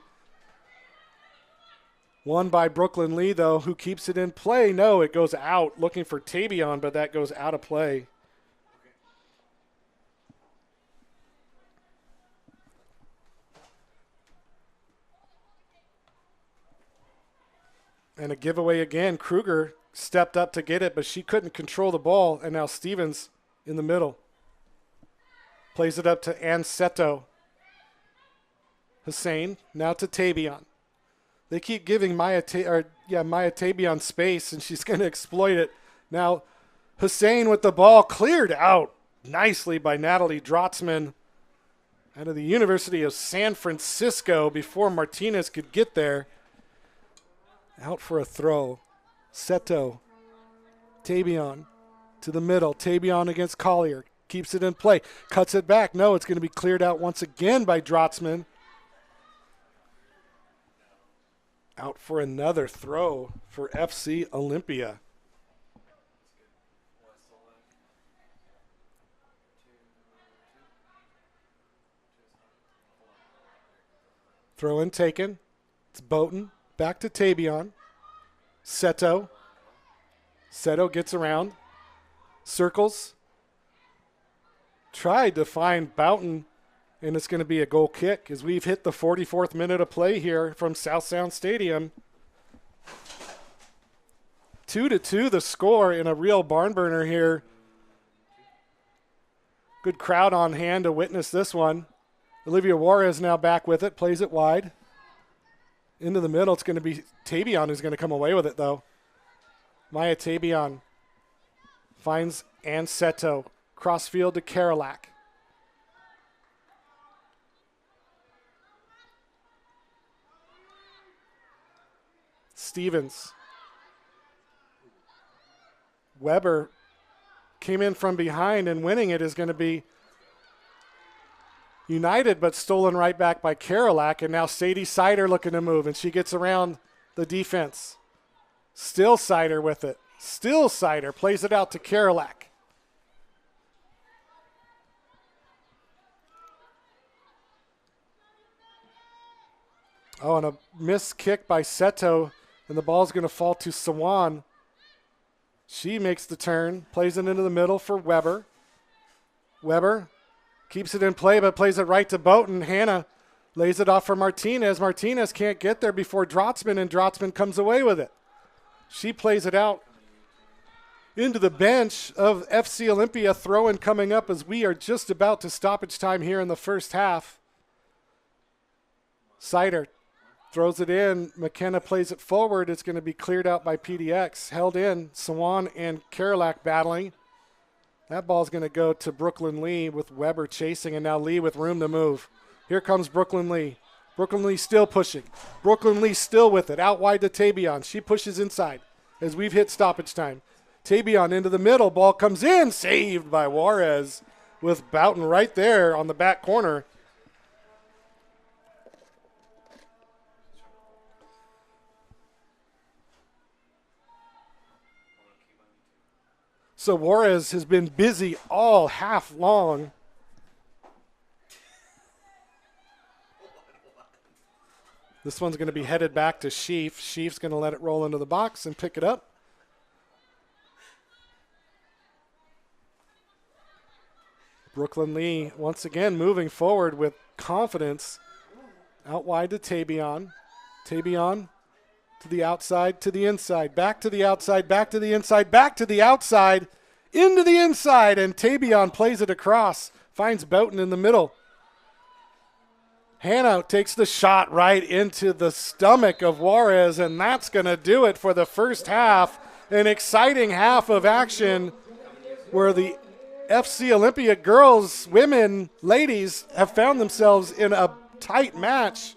Won by Brooklyn Lee, though, who keeps it in play. No, it goes out, looking for Tabion, but that goes out of play. And a giveaway again. Kruger stepped up to get it, but she couldn't control the ball. And now Stevens in the middle. Plays it up to Ann Seto. Hussein now to Tabion. They keep giving Maya Tabion space, and she's going to exploit it. Now Hussein with the ball cleared out nicely by Natalie Drotzman out of the University of San Francisco before Martinez could get there. Out for a throw. Seto. Tabion to the middle. Tabion against Collier. Keeps it in play. Cuts it back. No, it's going to be cleared out once again by Drotzman. Out for another throw for FC Olympia. Throw in taken. It's Boughton. Back to Tabion. Seto. Seto gets around. Circles. Tried to find Boughton, and it's going to be a goal kick as we've hit the 44th minute of play here from South Sound Stadium. 2-2 the score in a real barn burner here. Good crowd on hand to witness this one. Olivia Juarez now back with it, plays it wide. Into the middle, it's going to be Tabion who's going to come away with it, though. Maya Tabion finds Anseto. Crossfield to Karolak. Stevens. Weber came in from behind, and winning it is going to be United, but stolen right back by Karolak. And now Sadie Sider looking to move, and she gets around the defense. Still Sider with it. Still Sider plays it out to Karolak. Oh, and a missed kick by Seto, and the ball's going to fall to Sawan. She makes the turn, plays it into the middle for Weber. Weber keeps it in play, but plays it right to Boughton. Hannah lays it off for Martinez. Martinez can't get there before Drotzman, and Drotzman comes away with it. She plays it out into the bench of FC Olympia. Throw-in coming up as we are just about to stoppage time here in the first half. Sider throws it in. McKenna plays it forward. It's going to be cleared out by PDX. Held in. Sawan and Karolak battling. That ball's going to go to Brooklyn Lee with Weber chasing, and now Lee with room to move. Here comes Brooklyn Lee. Brooklyn Lee still pushing. Brooklyn Lee still with it. Out wide to Tabion. She pushes inside as we've hit stoppage time. Tabion into the middle. Ball comes in. Saved by Juarez with Boughton right there on the back corner. So Juarez has been busy all half long. This one's going to be headed back to Sheaf. Sheaf's going to let it roll into the box and pick it up. Brooklyn Lee once again moving forward with confidence. Out wide to Tabion. Tabion to the outside, to the inside, back to the outside, back to the inside, back to the outside, into the inside, and Tabion plays it across, finds Boughton in the middle. Hannah takes the shot right into the stomach of Juarez, and that's going to do it for the first half. An exciting half of action where the FC Olympia girls, women, ladies have found themselves in a tight match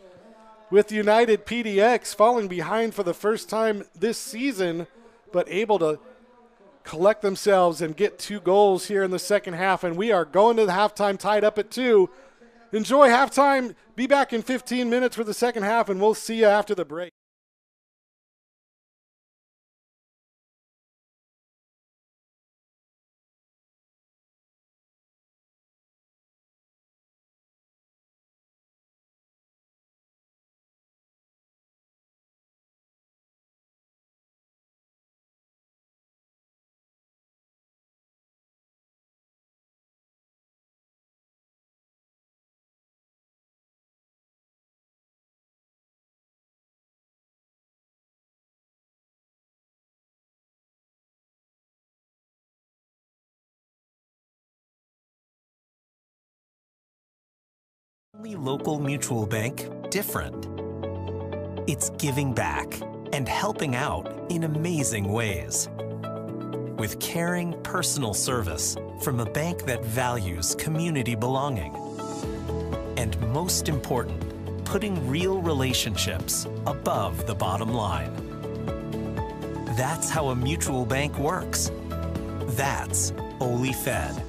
with United PDX falling behind for the first time this season, but able to collect themselves and get 2 goals here in the second half. And we are going to the halftime tied up at 2. Enjoy halftime. Be back in 15 minutes for the second half, and we'll see you after the break. Local mutual bank different. It's giving back and helping out in amazing ways. With caring personal service from a bank that values community belonging. And most important, putting real relationships above the bottom line. That's how a mutual bank works. That's OLY Fed.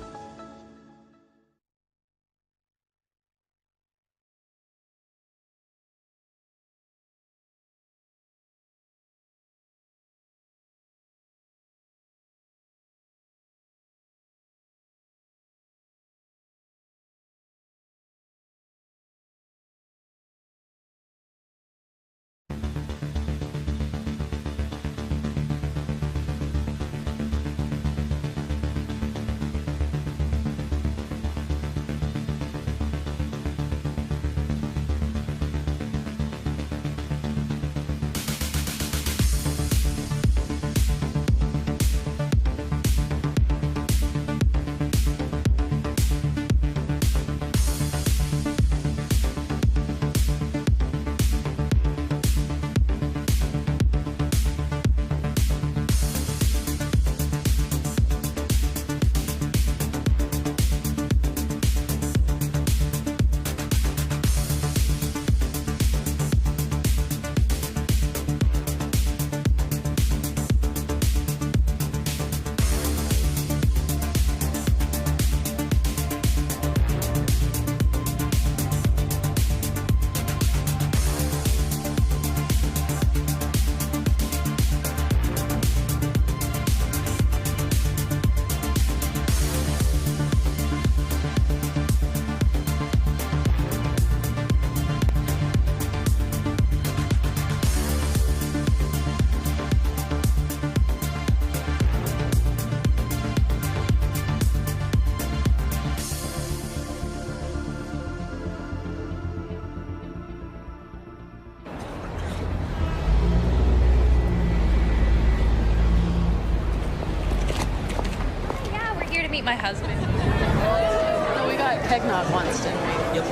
My husband. Oh, we got eggnog once, didn't we? Yep.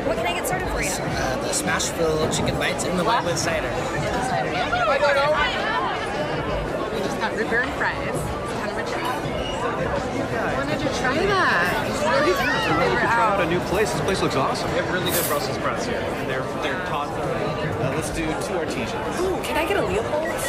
What can I get started for you? The smash fill chicken bites and the white with cider. Yeah, cider, yeah. We just got root beer and fries. It's kind of a treat. I wanted to try that. It's really fun. Really could try out a new place. This place looks awesome. We have really good Brussels sprouts here. They're taught. Let's do 2 artesians. Ooh, can I get a Leopold's?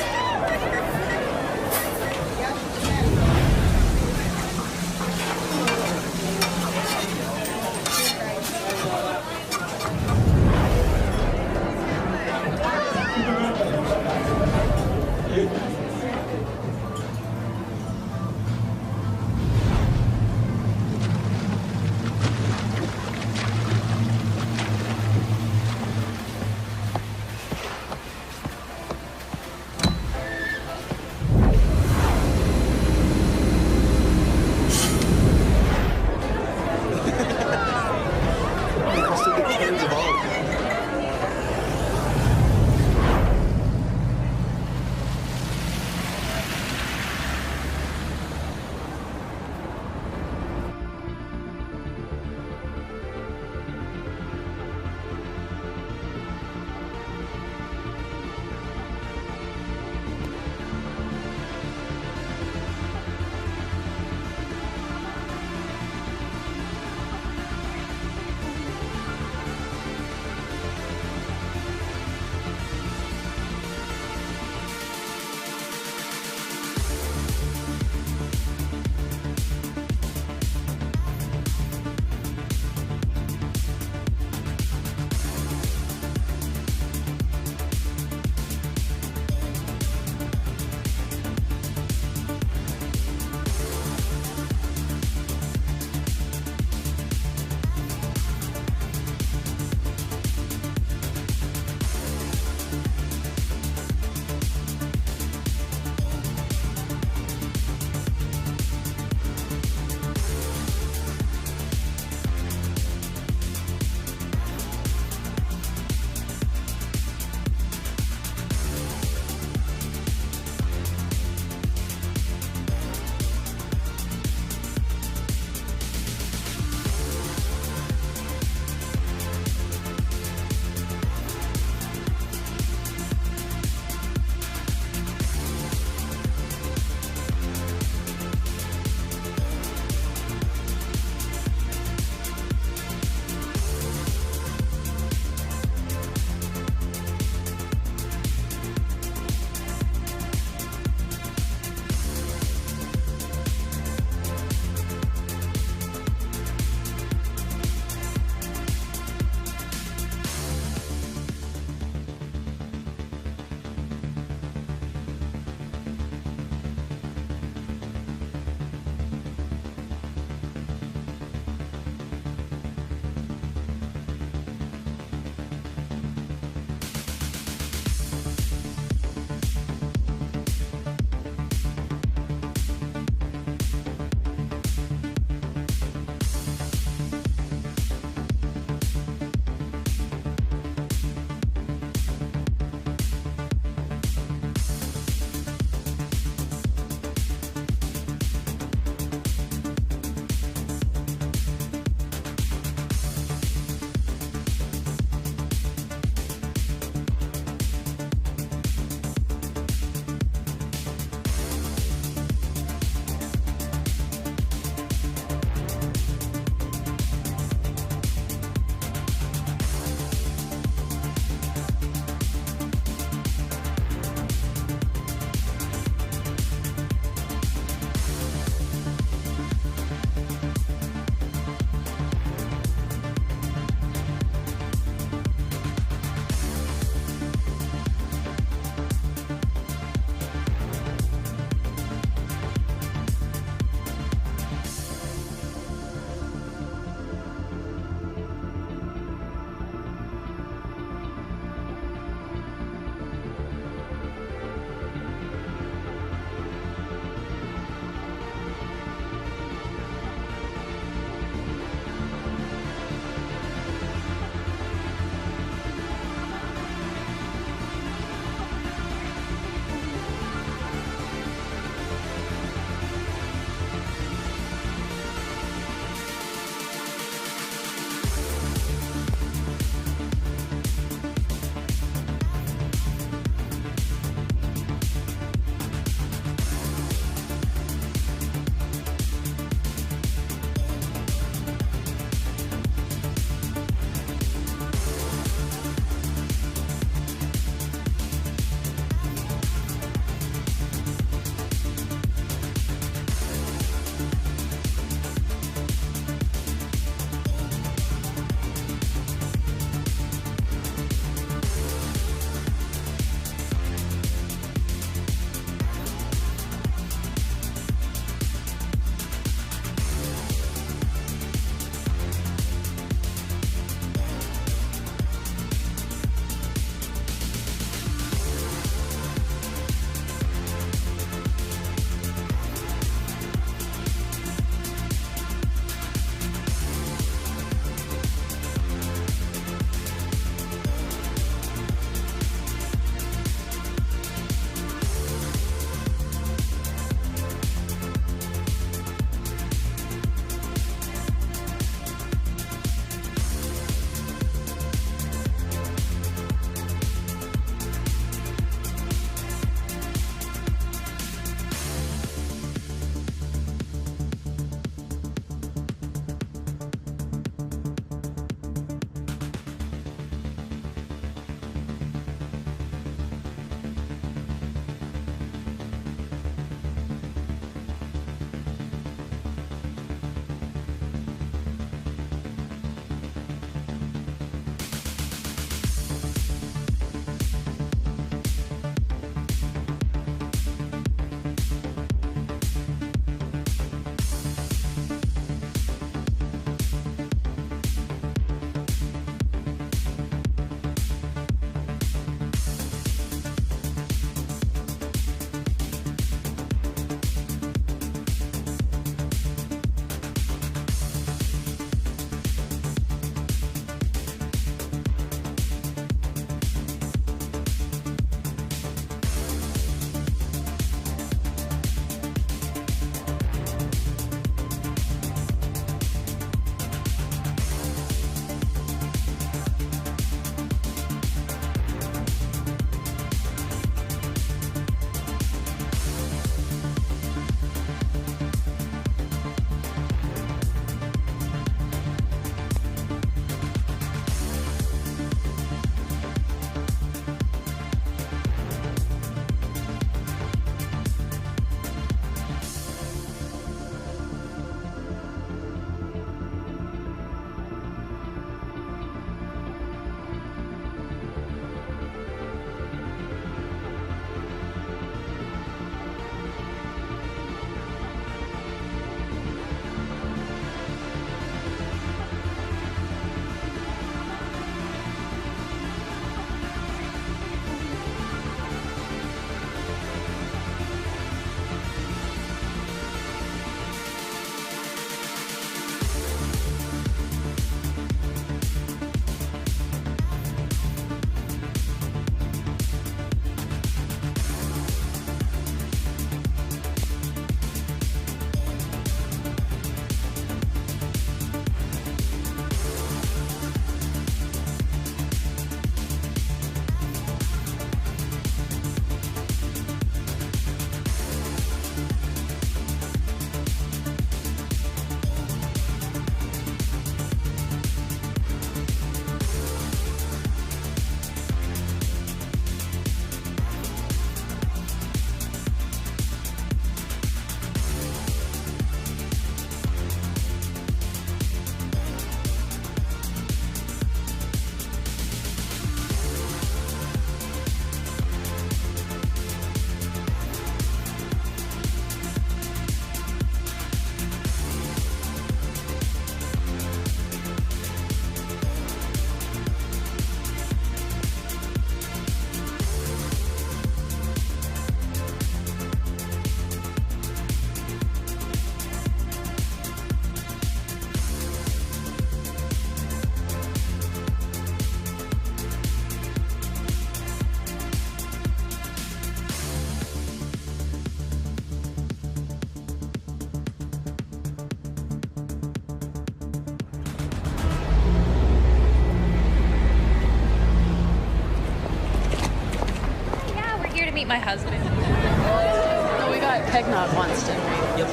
meet my husband. No, we got eggnog once, didn't we? Yep.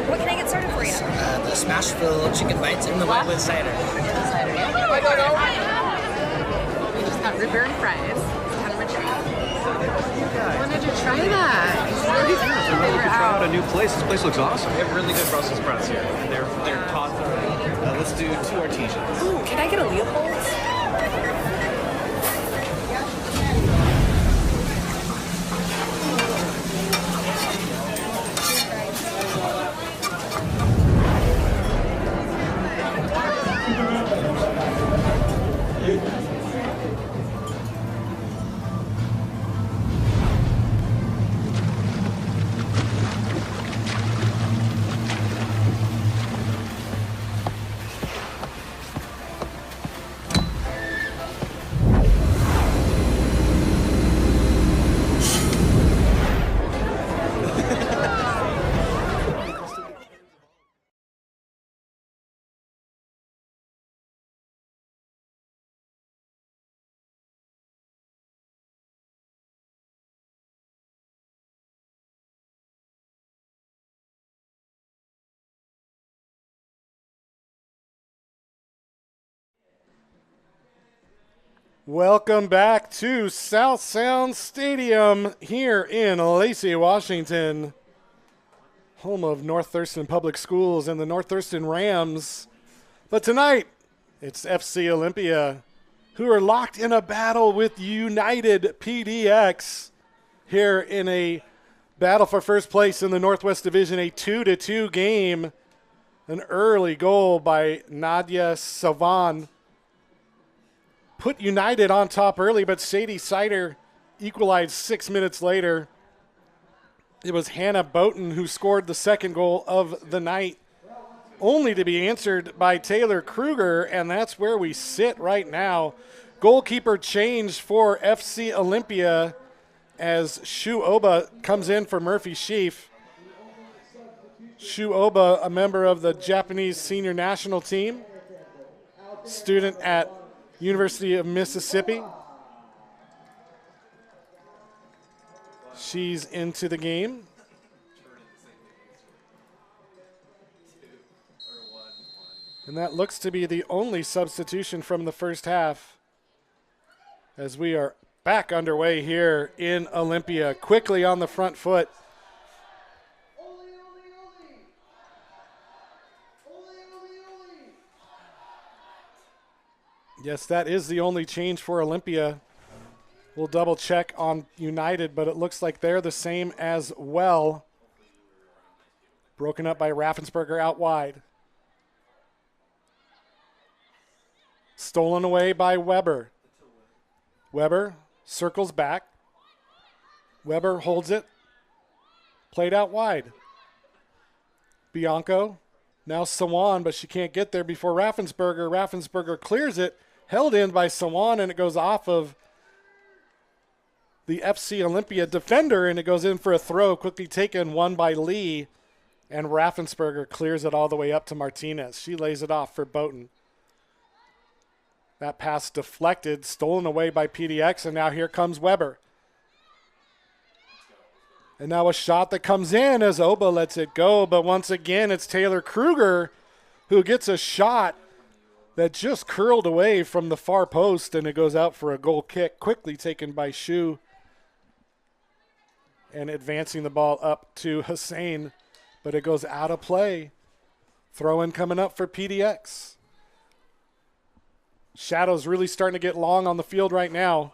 What can I get started for you? The smashed Phil chicken bites in the white with cider. Cider, yeah. We just got root beer and fries. It's kind of a treat. Wanted to try that. It's really fun. So They we were could try out out. a new place. This place looks awesome. We have really good Brussels sprouts here. They're taught thoroughly. Let's do 2 artesians. Ooh, can I get a Leopold's? Welcome back to South Sound Stadium here in Lacey, Washington, home of North Thurston Public Schools and the North Thurston Rams. But tonight, it's FC Olympia, who are locked in a battle with United PDX here in a battle for first place in the Northwest Division, a 2-2 game. An early goal by Nadia Savan put United on top early, but Sadie Sider equalized 6 minutes later. It was Hannah Boughton who scored the second goal of the night, only to be answered by Taylor Kruger, and that's where we sit right now. Goalkeeper change for FC Olympia as Shu Oba comes in for Murphy Sheaf. Shu Oba, a member of the Japanese senior national team, student at University of Mississippi. She's into the game. And that looks to be the only substitution from the first half as we are back underway here in Olympia. Quickly on the front foot. Yes, that is the only change for Olympia. We'll double check on United, but it looks like they're the same as well. Broken up by Raffensperger out wide. Stolen away by Weber. Weber circles back. Weber holds it. Played out wide. Bianco. Now Sawan, but she can't get there before Raffensperger. Raffensperger clears it. Held in by Sawan, and it goes off of the FC Olympia defender, and it goes in for a throw. Quickly taken, won by Lee, and Raffensperger clears it all the way up to Martinez. She lays it off for Boughton. That pass deflected, stolen away by PDX, and now here comes Weber. And now a shot that comes in as Oba lets it go, but once again it's Taylor Kruger who gets a shot that just curled away from the far post, and it goes out for a goal kick, quickly taken by Shu. And advancing the ball up to Hussein, but it goes out of play. Throw-in coming up for PDX. Shadows really starting to get long on the field right now.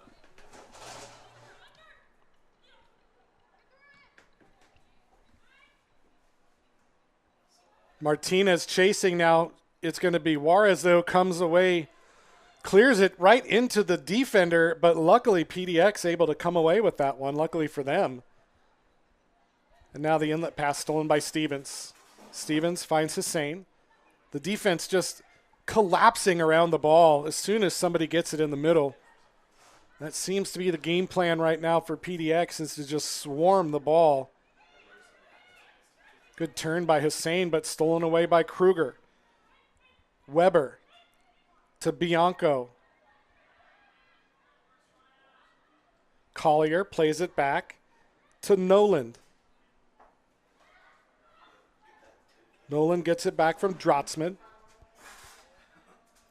Martinez chasing now. It's going to be Juarez, though, comes away, clears it right into the defender, but luckily PDX able to come away with that one, luckily for them. And now the inlet pass stolen by Stevens. Stevens finds Hussein. The defense just collapsing around the ball as soon as somebody gets it in the middle. That seems to be the game plan right now for PDX, is to just swarm the ball. Good turn by Hussein, but stolen away by Kruger. Weber to Bianco. Collier plays it back to Noland. Noland gets it back from Drotzman.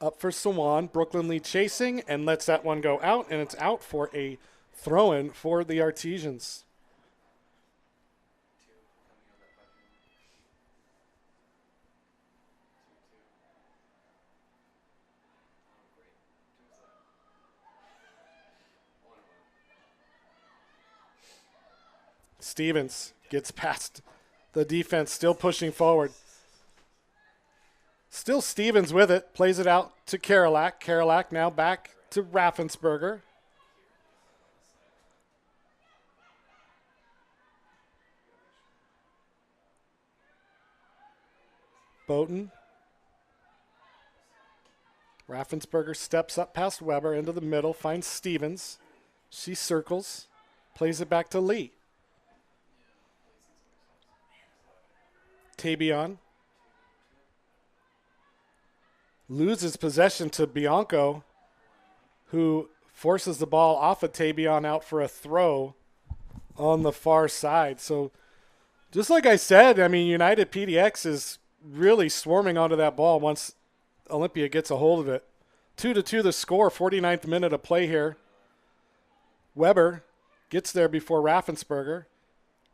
Up for Sawan. Brooklyn Lee chasing and lets that one go out, and it's out for a throw-in for the Artesians. Stevens gets past the defense, still pushing forward. Still Stevens with it, plays it out to Karolak. Karolak now back to Raffensperger. Boughton. Raffensperger steps up past Weber into the middle, finds Stevens. She circles, plays it back to Lee. Tabion loses possession to Bianco, who forces the ball off of Tabion out for a throw on the far side. So just like I said, I mean, United PDX is really swarming onto that ball once Olympia gets a hold of it. 2-2 the score, 49th minute of play here. Weber gets there before Raffensperger.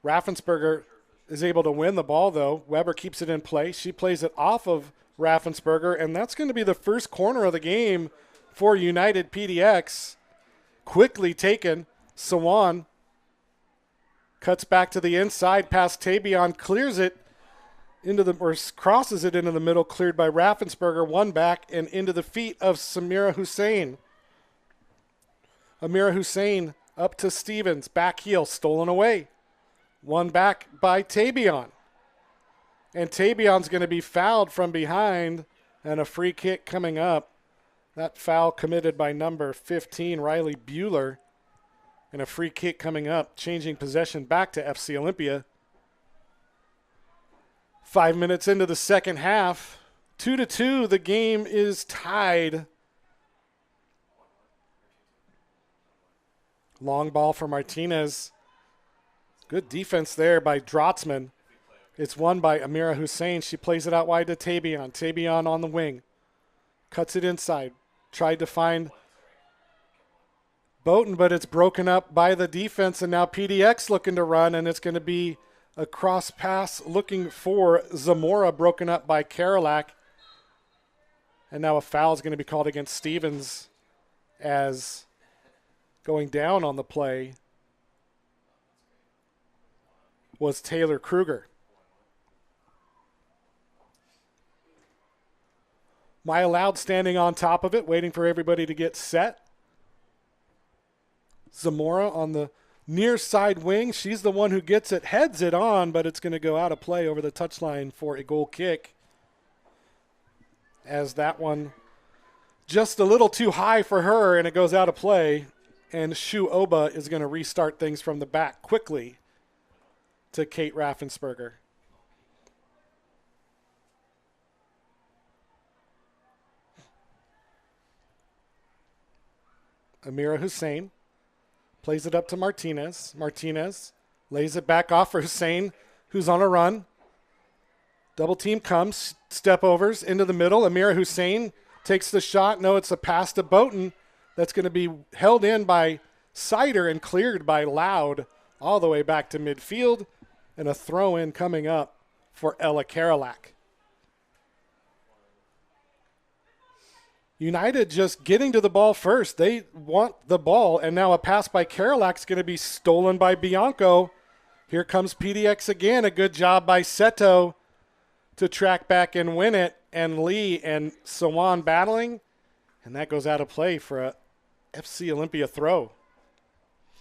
Raffensperger is able to win the ball, though. Weber keeps it in play. She plays it off of Raffensperger, and that's going to be the first corner of the game for United PDX. Quickly taken. Sawan cuts back to the inside past Tabion, clears it into the, or crosses it into the middle, cleared by Raffensperger, one back and into the feet of Samira Hussein. Amira Hussein up to Stevens, back heel, stolen away. One back by Tabion. And Tabion's going to be fouled from behind, and a free kick coming up. That foul committed by number 15, Riley Bueller. And a free kick coming up, changing possession back to FC Olympia. 5 minutes into the second half, 2-2, the game is tied. Long ball for Martinez. Good defense there by Drotzman. It's won by Amira Hussein. She plays it out wide to Tabion. Tabion on the wing. Cuts it inside. Tried to find Boughton, but it's broken up by the defense, and now PDX looking to run, and it's going to be a cross pass looking for Zamora, broken up by Karolak. And now a foul is going to be called against Stevens, as going down on the play was Taylor Kruger. Maya Loud standing on top of it, waiting for everybody to get set. Zamora on the near side wing. She's the one who gets it, heads it on, but it's going to go out of play over the touchline for a goal kick. As that one just a little too high for her, and it goes out of play. And Shu Oba is going to restart things from the back quickly to Kate Raffensperger. Amira Hussein plays it up to Martinez. Martinez lays it back off for Hussein, who's on a run. Double team comes, step overs into the middle. Amira Hussein takes the shot. No, it's a pass to Boughton. That's going to be held in by Sider and cleared by Loud all the way back to midfield. And a throw-in coming up for Ella Karolak. United just getting to the ball first. They want the ball, and now a pass by Karolak is going to be stolen by Bianco. Here comes PDX again. A good job by Seto to track back and win it. And Lee and Sawan battling, and that goes out of play for a FC Olympia throw.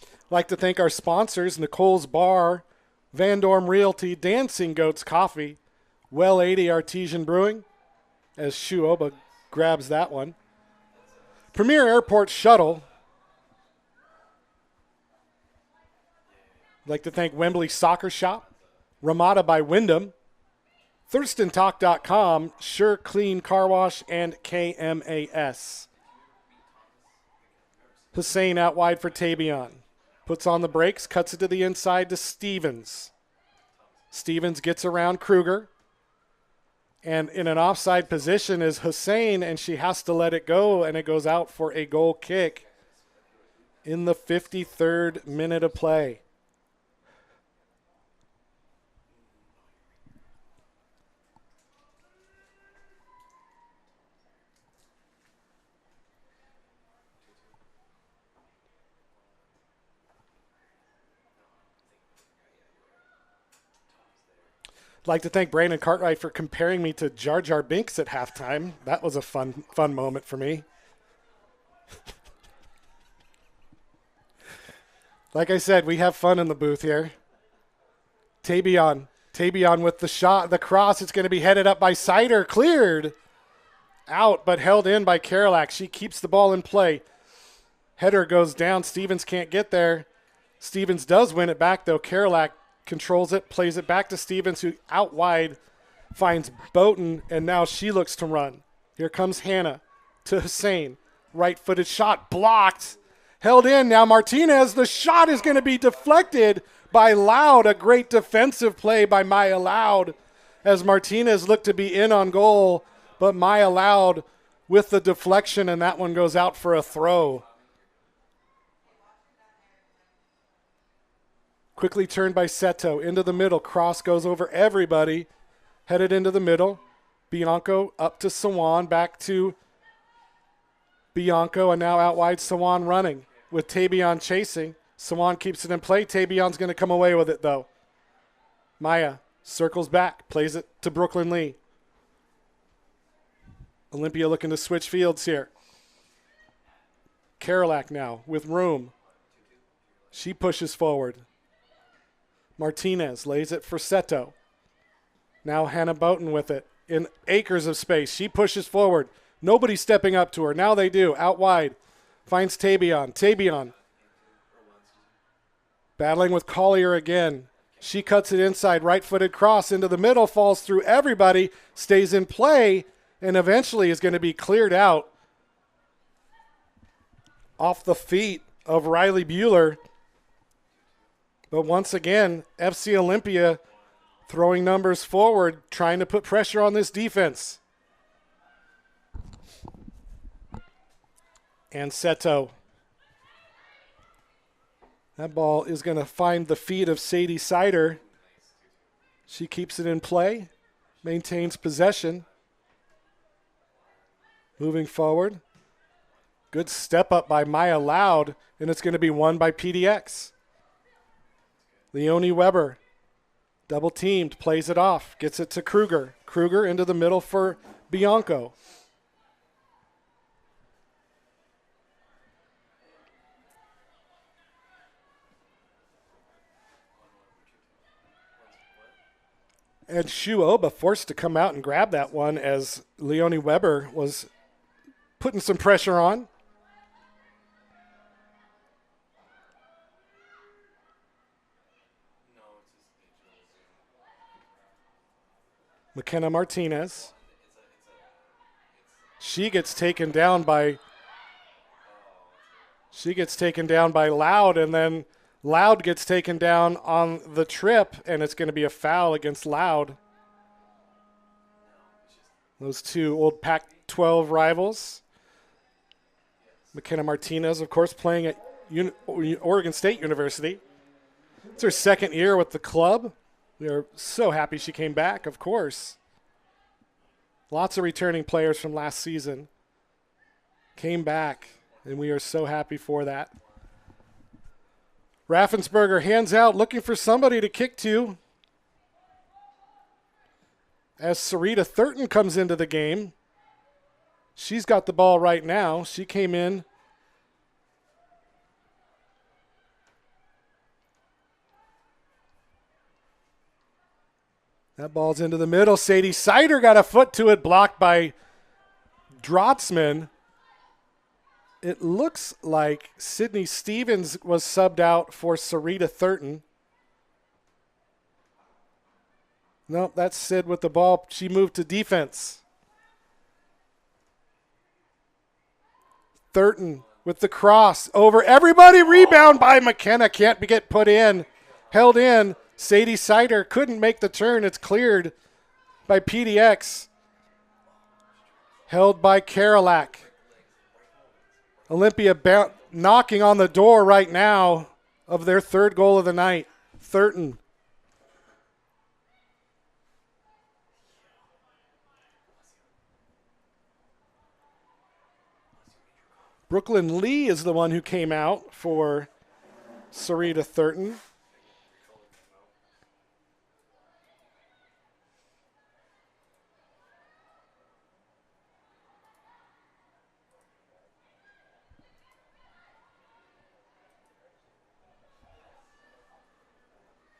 I'd like to thank our sponsors, Nicole's Bar, Van Dorm Realty, Dancing Goats Coffee, Well 80 Artesian Brewing, as Shu Oba grabs that one. Premier Airport Shuttle. I'd like to thank Wembley Soccer Shop, Ramada by Wyndham, ThurstonTalk.com, Sure Clean Car Wash, and KMAS. Hussein out wide for Tabion. Puts on the brakes, cuts it to the inside to Stevens. Stevens gets around Kruger. And in an offside position is Hussein, and she has to let it go, and it goes out for a goal kick in the 53rd minute of play. I'd like to thank Brandon Cartwright for comparing me to Jar Jar Binks at halftime. That was a fun moment for me. Like I said, we have fun in the booth here. Tabion with the shot, the cross. It's going to be headed up by Sider. Cleared. Out, but held in by Karolak. She keeps the ball in play. Header goes down. Stevens can't get there. Stevens does win it back, though. Karolak controls it, plays it back to Stevens, who out wide finds Boughton, and now she looks to run. Here comes Hannah to Hussein. Right-footed shot blocked. Held in. Now Martinez. The shot is going to be deflected by Loud. A great defensive play by Maya Loud as Martinez looked to be in on goal, but Maya Loud with the deflection, and that one goes out for a throw. Quickly turned by Seto into the middle. Cross goes over everybody. Headed into the middle. Bianco up to Sawan. Back to Bianco, and now out wide Sawan running with Tabion chasing. Sawan keeps it in play. Tabion's going to come away with it, though. Maya circles back. Plays it to Brooklyn Lee. Olympia looking to switch fields here. Karolak now with room. She pushes forward. Martinez lays it for Seto. Now Hannah Boughton with it in acres of space. She pushes forward. Nobody stepping up to her. Now they do. Out wide. Finds Tabion. Tabion battling with Collier again. She cuts it inside. Right-footed cross into the middle. Falls through everybody. Stays in play. And eventually is going to be cleared out off the feet of Riley Bueller. But once again, FC Olympia throwing numbers forward, trying to put pressure on this defense. And Seto. That ball is going to find the feet of Sadie Sider. She keeps it in play, maintains possession. Moving forward. Good step up by Maya Loud, and it's going to be won by PDX. Leonie Weber, double teamed, plays it off, gets it to Kruger. Kruger into the middle for Bianco. And Shu Oba forced to come out and grab that one as Leonie Weber was putting some pressure on. McKenna Martinez. She gets taken down by Loud, and then Loud gets taken down on the trip, and it's going to be a foul against Loud. Those two old Pac-12 rivals. McKenna Martinez, of course, playing at Oregon State University. It's her second year with the club. We are so happy she came back, of course. Lots of returning players from last season came back, and we are so happy for that. Raffensperger hands out, looking for somebody to kick to. As Sarita Thurton comes into the game. She's got the ball right now. She came in. That ball's into the middle. Sadie Sider got a foot to it, blocked by Drotzman. It looks like Sydney Stevens was subbed out for Sarita Thurton. Nope, that's Sid with the ball. She moved to defense. Thurton with the cross over everybody. Rebound by McKenna. Can't get put in. Held in. Sadie Sider couldn't make the turn. It's cleared by PDX. Held by Karolak. Olympia knocking on the door right now of their third goal of the night. Thurton. Brooklyn Lee is the one who came out for Sarita Thurton.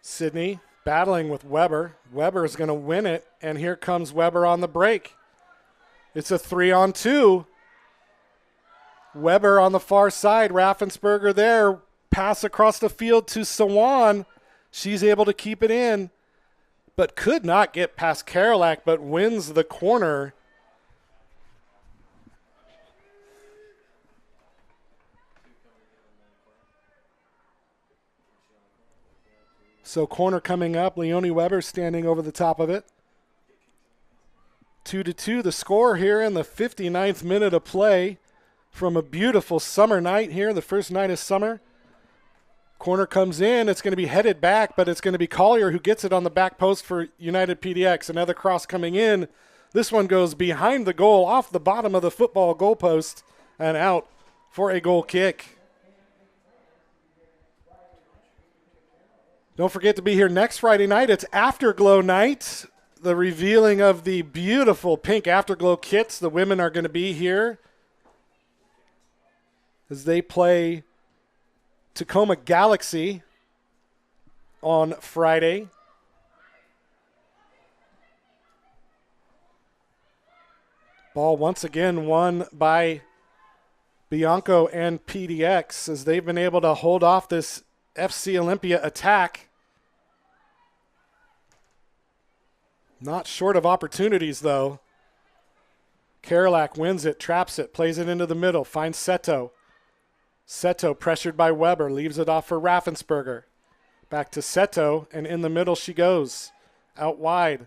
Sydney battling with Weber. Weber is going to win it, and here comes Weber on the break. It's a 3-on-2. Weber on the far side. Raffensperger there. Pass across the field to Sawan. She's able to keep it in, but could not get past Karolak, but wins the corner. So corner coming up. Leonie Weber standing over the top of it. 2-2 the score here in the 59th minute of play from a beautiful summer night here, the first night of summer. Corner comes in. It's going to be headed back, but it's going to be Collier who gets it on the back post for United PDX. Another cross coming in. This one goes behind the goal, off the bottom of the football goalpost, and out for a goal kick. Don't forget to be here next Friday night. It's Afterglow night. The revealing of the beautiful pink Afterglow kits. The women are going to be here as they play Tacoma Galaxy on Friday. Ball once again won by Bianco and PDX as they've been able to hold off this FC Olympia attack. Not short of opportunities, though. Karolak wins it, traps it, plays it into the middle, finds Seto. Seto pressured by Weber, leaves it off for Raffensperger. Back to Seto, and in the middle she goes. Out wide.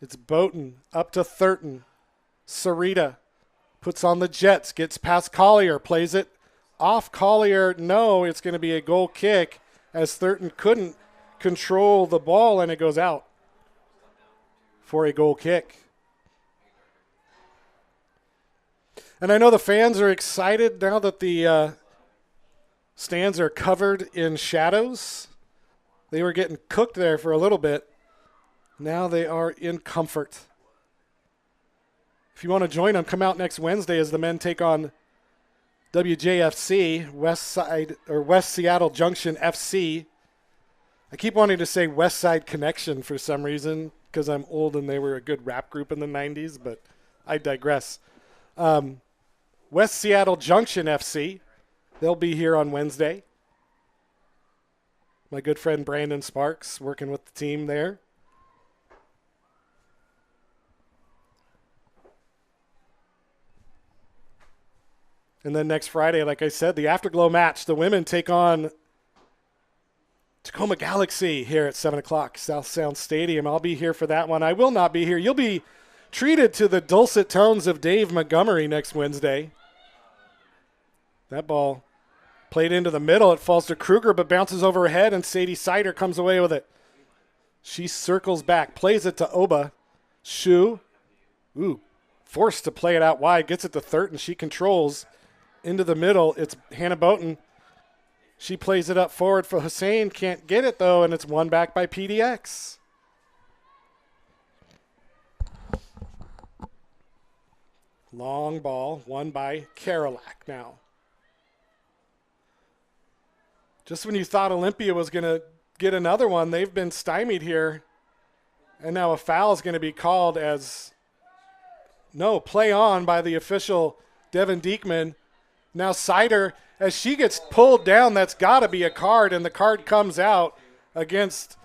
It's Boughton, up to Thurton. Sarita puts on the Jets, gets past Collier, plays it off Collier. No, it's going to be a goal kick as Thurton couldn't control the ball, and it goes out for a goal kick. And I know the fans are excited now that the stands are covered in shadows. They were getting cooked there for a little bit. Now they are in comfort. If you want to join them, come out next Wednesday as the men take on WJFC, West Seattle Junction FC. I keep wanting to say West Side Connection for some reason because I'm old and they were a good rap group in the 90s, but I digress. West Seattle Junction FC. They'll be here on Wednesday. My good friend Brandon Sparks working with the team there. And then next Friday, like I said, the Afterglow match. The women take on Tacoma Galaxy here at 7 o'clock, South Sound Stadium. I'll be here for that one. I will not be here. You'll be treated to the dulcet tones of Dave Montgomery next Wednesday. That ball played into the middle. It falls to Kruger, but bounces over her head, and Sadie Sider comes away with it. She circles back, plays it to Oba. Shu, forced to play it out wide, gets it to Thurton. She controls into the middle. It's Hannah Boughton. She plays it up forward for Hussein. Can't get it, though, and it's won back by PDX. Long ball, won by Karolak now. Just when you thought Olympia was going to get another one, they've been stymied here. And now a foul is going to be called as no, play on by the official, Devin Diekman. Now Sider, as she gets pulled down, that's got to be a card, and the card comes out against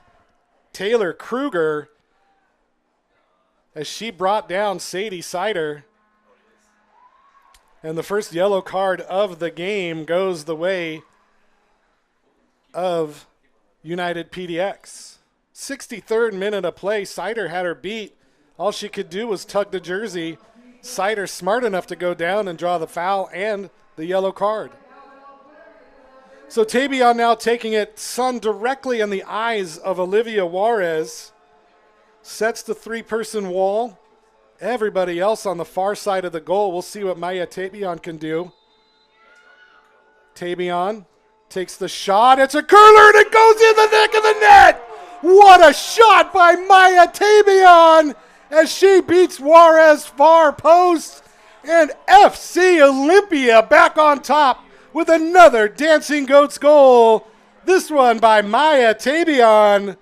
Taylor Kruger as she brought down Sadie Sider. And the first yellow card of the game goes the way of United PDX. 63rd minute of play. Sider had her beat. All she could do was tug the jersey. Sider smart enough to go down and draw the foul and the yellow card. So Tabion now taking it sun directly in the eyes of Olivia Juarez. Sets the three-person wall. Everybody else on the far side of the goal. We'll see what Maya Tabion can do. Tabion takes the shot. It's a curler and it goes in the neck of the net. What a shot by Maya Tabion as she beats Juarez far post. And FC Olympia back on top with another Dancing Goats goal. This one by Maya Tabion.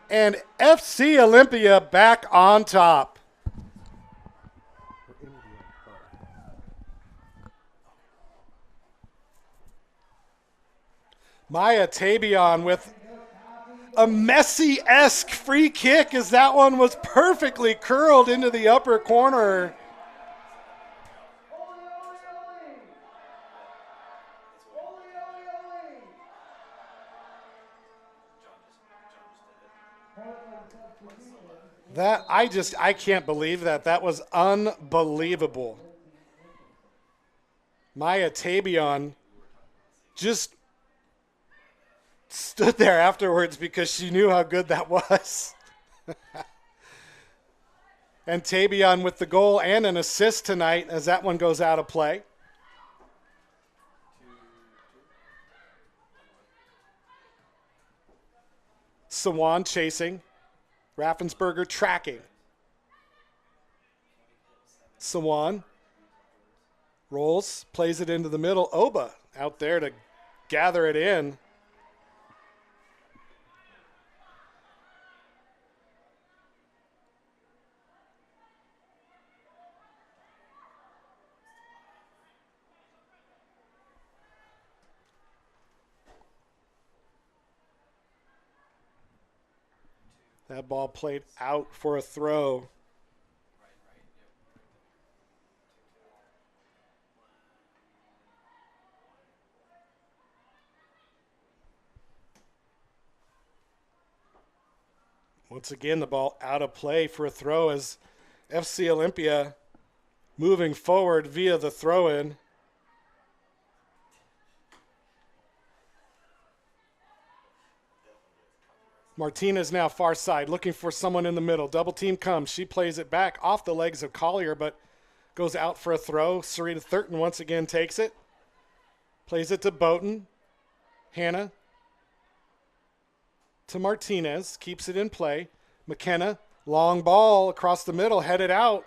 And FC Olympia back on top. Maya Tabion with a Messi-esque free kick as that one was perfectly curled into the upper corner. I can't believe that. That was unbelievable. Maya Tabion just stood there afterwards because she knew how good that was. And Tabion with the goal and an assist tonight as that one goes out of play. Sawan chasing. Raffensperger tracking. Sawan rolls, plays it into the middle. Oba out there to gather it in. That ball played out for a throw. Once again, the ball out of play for a throw as FC Olympia moving forward via the throw-in. Martinez now far side, looking for someone in the middle. Double team comes. She plays it back off the legs of Collier, but goes out for a throw. Sarita Thurton once again takes it. Plays it to Boughton. Hannah to Martinez. Keeps it in play. McKenna, long ball across the middle, headed out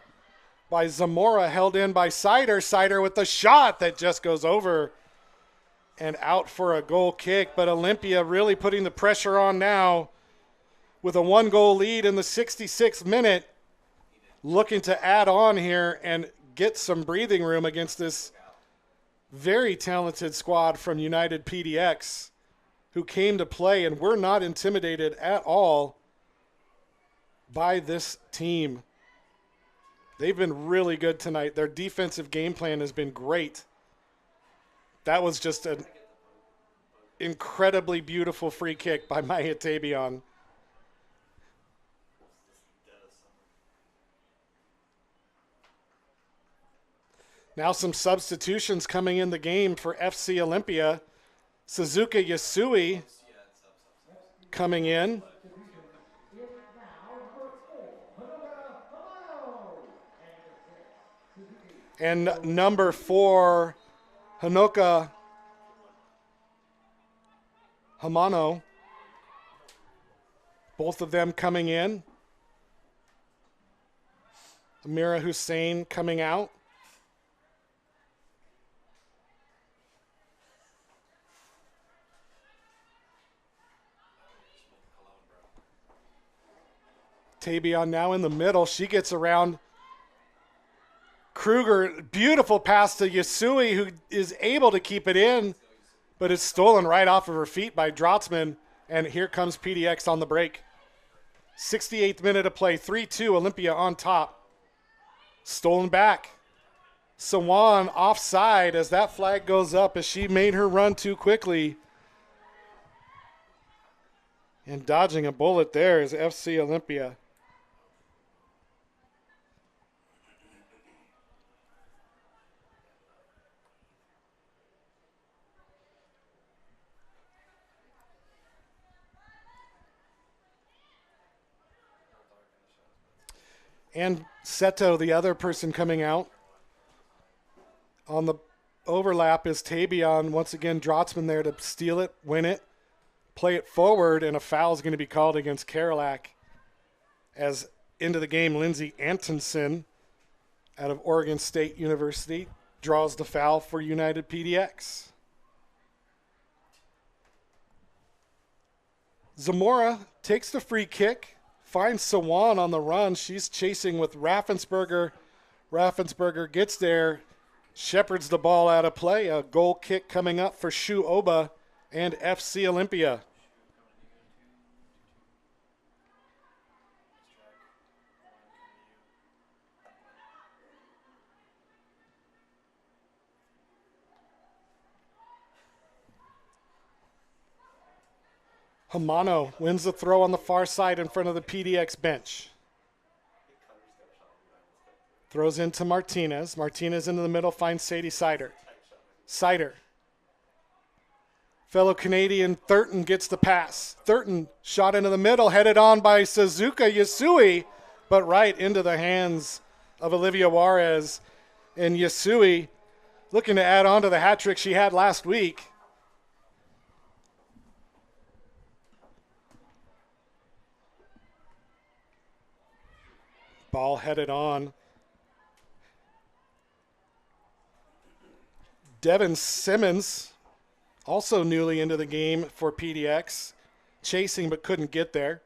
by Zamora, held in by Sider. Sider with the shot that just goes over and out for a goal kick. But Olympia really putting the pressure on now with a 1-goal lead in the 66th minute, looking to add on here and get some breathing room against this very talented squad from United PDX who came to play, and we're not intimidated at all by this team. They've been really good tonight. Their defensive game plan has been great. That was just an incredibly beautiful free kick by Maya Tabion. Now some substitutions coming in the game for FC Olympia. Suzuka Yasui coming in. And number 4, Hanoka Hamano. Both of them coming in. Amira Hussein coming out. Tabion now in the middle. She gets around Kruger. Beautiful pass to Yasui, who is able to keep it in, but it's stolen right off of her feet by Drotzman. And here comes PDX on the break. 68th minute of play. 3-2, Olympia on top. Stolen back. Sawan offside as that flag goes up as she made her run too quickly. And dodging a bullet there is FC Olympia. And Seto, the other person coming out. On the overlap is Tabion. Once again, Drotzman there to steal it, win it, play it forward, and a foul is going to be called against Karolak. As into the game, Lindsay Antonsen out of Oregon State University draws the foul for United PDX. Zamora takes the free kick, finds Sawan on the run. She's chasing with Raffensperger. Raffensperger gets there, shepherds the ball out of play. A goal kick coming up for Shu Oba and FC Olympia. Hamano wins the throw on the far side in front of the PDX bench. Throws into Martinez. Martinez into the middle, finds Sadie Sider. Sider. Fellow Canadian Thurton gets the pass. Thurton shot into the middle, headed on by Suzuka Yasui, but right into the hands of Olivia Juarez. And Yasui looking to add on to the hat trick she had last week. Ball headed on. Devin Simmons, also newly into the game for PDX, chasing but couldn't get there.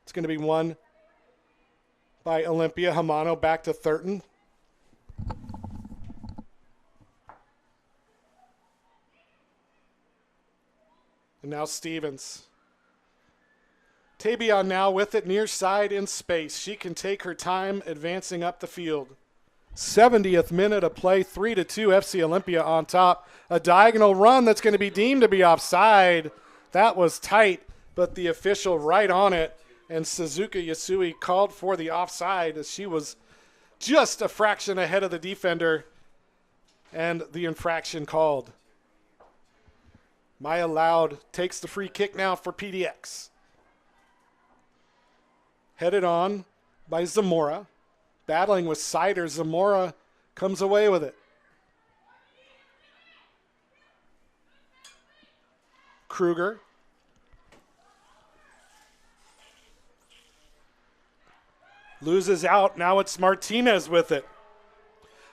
It's going to be won by Olympia. Hamano back to Thurton. And now Stevens. Tabion now with it near side in space. She can take her time advancing up the field. 70th minute of play, 3-2 FC Olympia on top. A diagonal run that's going to be deemed to be offside. That was tight, but the official right on it. And Suzuka Yasui called for the offside as she was just a fraction ahead of the defender. And the infraction called. Maya Loud takes the free kick now for PDX. Headed on by Zamora. Battling with Sider. Zamora comes away with it. Kruger. Loses out. Now it's Martinez with it.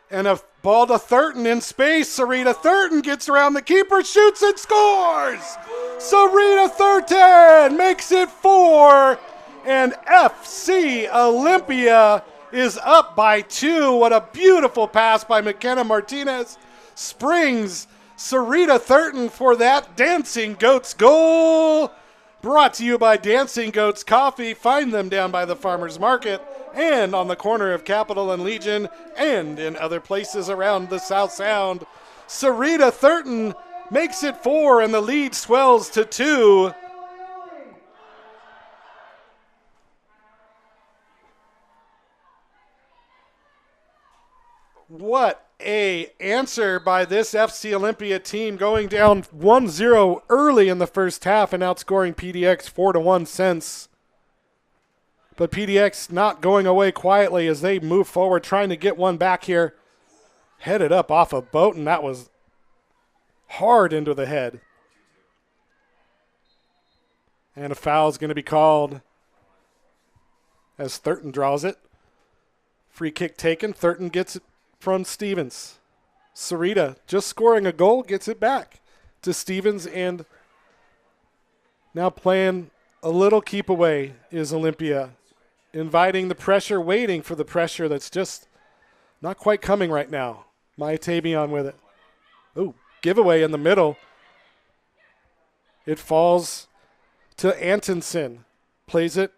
And a ball to Thurton in space. Sarita Thurton gets around the keeper, shoots and scores! Sarita Thurton makes it 4. And FC Olympia is up by 2. What a beautiful pass by McKenna Martinez. Springs Sarita Thurton for that Dancing Goats goal. Brought to you by Dancing Goats Coffee. Find them down by the Farmers Market and on the corner of Capitol and Legion and in other places around the South Sound. Sarita Thurton makes it 4 and the lead swells to 2. What a answer by this FC Olympia team, going down 1-0 early in the first half and outscoring PDX 4-1 since. But PDX not going away quietly as they move forward, trying to get one back here. Headed up off a boat, and that was hard into the head. And a foul is going to be called as Thurton draws it. Free kick taken. Thurton gets it from Stevens. Sarita just scoring a goal, gets it back to Stevens, and now playing a little keep away is Olympia. Inviting the pressure, waiting for the pressure that's just not quite coming right now. Maya Tabion with it. Oh, giveaway in the middle. It falls to Antonsen. Plays it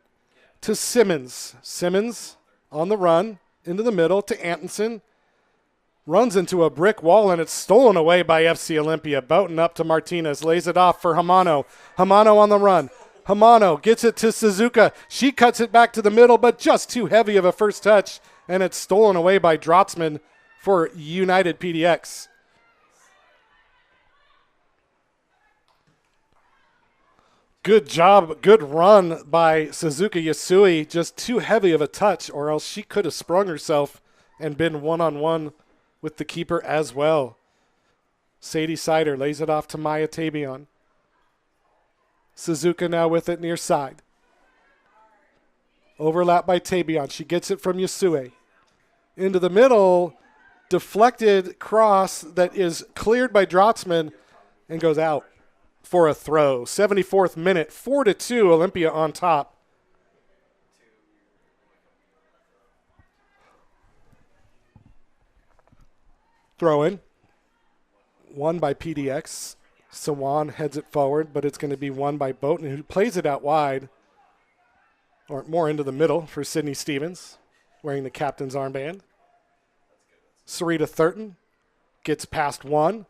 to Simmons. Simmons on the run into the middle to Antonsen. runs into a brick wall, and it's stolen away by FC Olympia. Boughton up to Martinez, lays it off for Hamano. Hamano on the run. Hamano gets it to Suzuka. She cuts it back to the middle, but just too heavy of a first touch, and it's stolen away by Drotzman for United PDX. Good job, good run by Suzuka Yasui. Just too heavy of a touch, or else she could have sprung herself and been one-on-one with the keeper as well. Sadie Sider lays it off to Maya Tabion. Suzuka now with it near side. Overlap by Tabion. She gets it from Yasui. Into the middle, deflected cross that is cleared by Drotzman and goes out for a throw. 74th minute, 4-2, Olympia on top. Throw in. Won by PDX. Sawan heads it forward, but it's going to be won by Boughton, who plays it out wide, or more into the middle for Sydney Stevens, wearing the captain's armband. Sarita Thurton gets past one,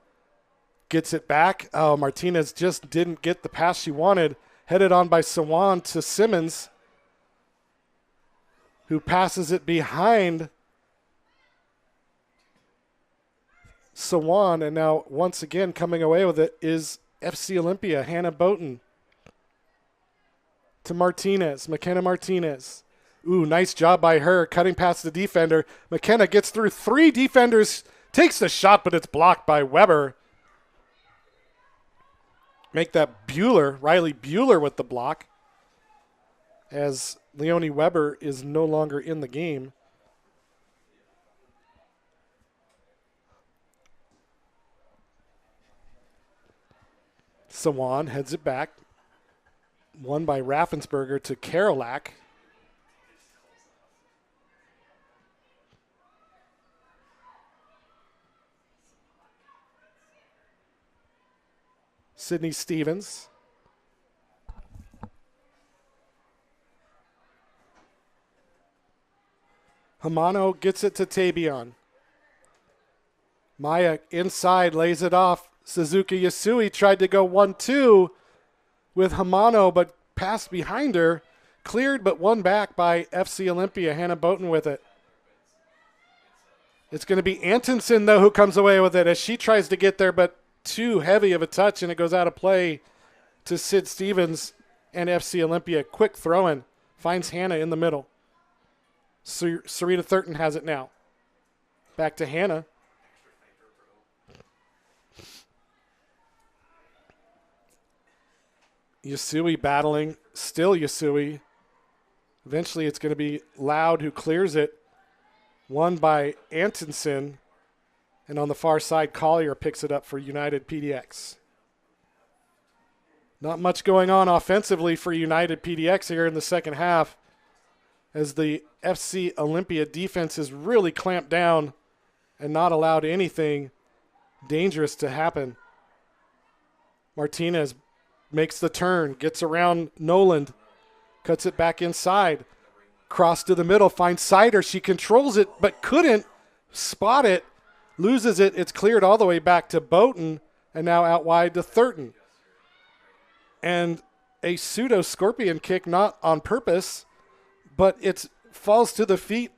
gets it back. Oh, Martinez just didn't get the pass she wanted. Headed on by Sawan to Simmons, who passes it behind Sawan, and now once again coming away with it is FC Olympia, Hannah Boughton. To Martinez, McKenna Martinez. Ooh, nice job by her, cutting past the defender. McKenna gets through three defenders, takes the shot, but it's blocked by Weber. Make that Bueller, Riley Bueller with the block, as Leonie Weber is no longer in the game. Sawan heads it back. Won by Raffensperger to Karolak. Sydney Stevens. Hamano gets it to Tabion. Maya inside lays it off. Suzuki Yasui tried to go 1-2 with Hamano, but passed behind her. Cleared, but won back by FC Olympia. Hannah Boughton with it. It's going to be Antonsen, though, who comes away with it as she tries to get there, but too heavy of a touch, and it goes out of play to Sid Stevens and FC Olympia. Quick throw-in. Finds Hannah in the middle. Sarita Thurton has it now. Back to Hannah. Yasui battling. Still Yasui. Eventually it's going to be Loud who clears it. Won by Antonsen. And on the far side, Collier picks it up for United PDX. Not much going on offensively for United PDX here in the second half, as the FC Olympia defense is really clamped down and not allowed anything dangerous to happen. Martinez makes the turn, gets around Noland, cuts it back inside, cross to the middle, finds Sider. She controls it but couldn't spot it, loses it. It's cleared all the way back to Boughton and now out wide to Thurton. And a pseudo scorpion kick, not on purpose, but it falls to the feet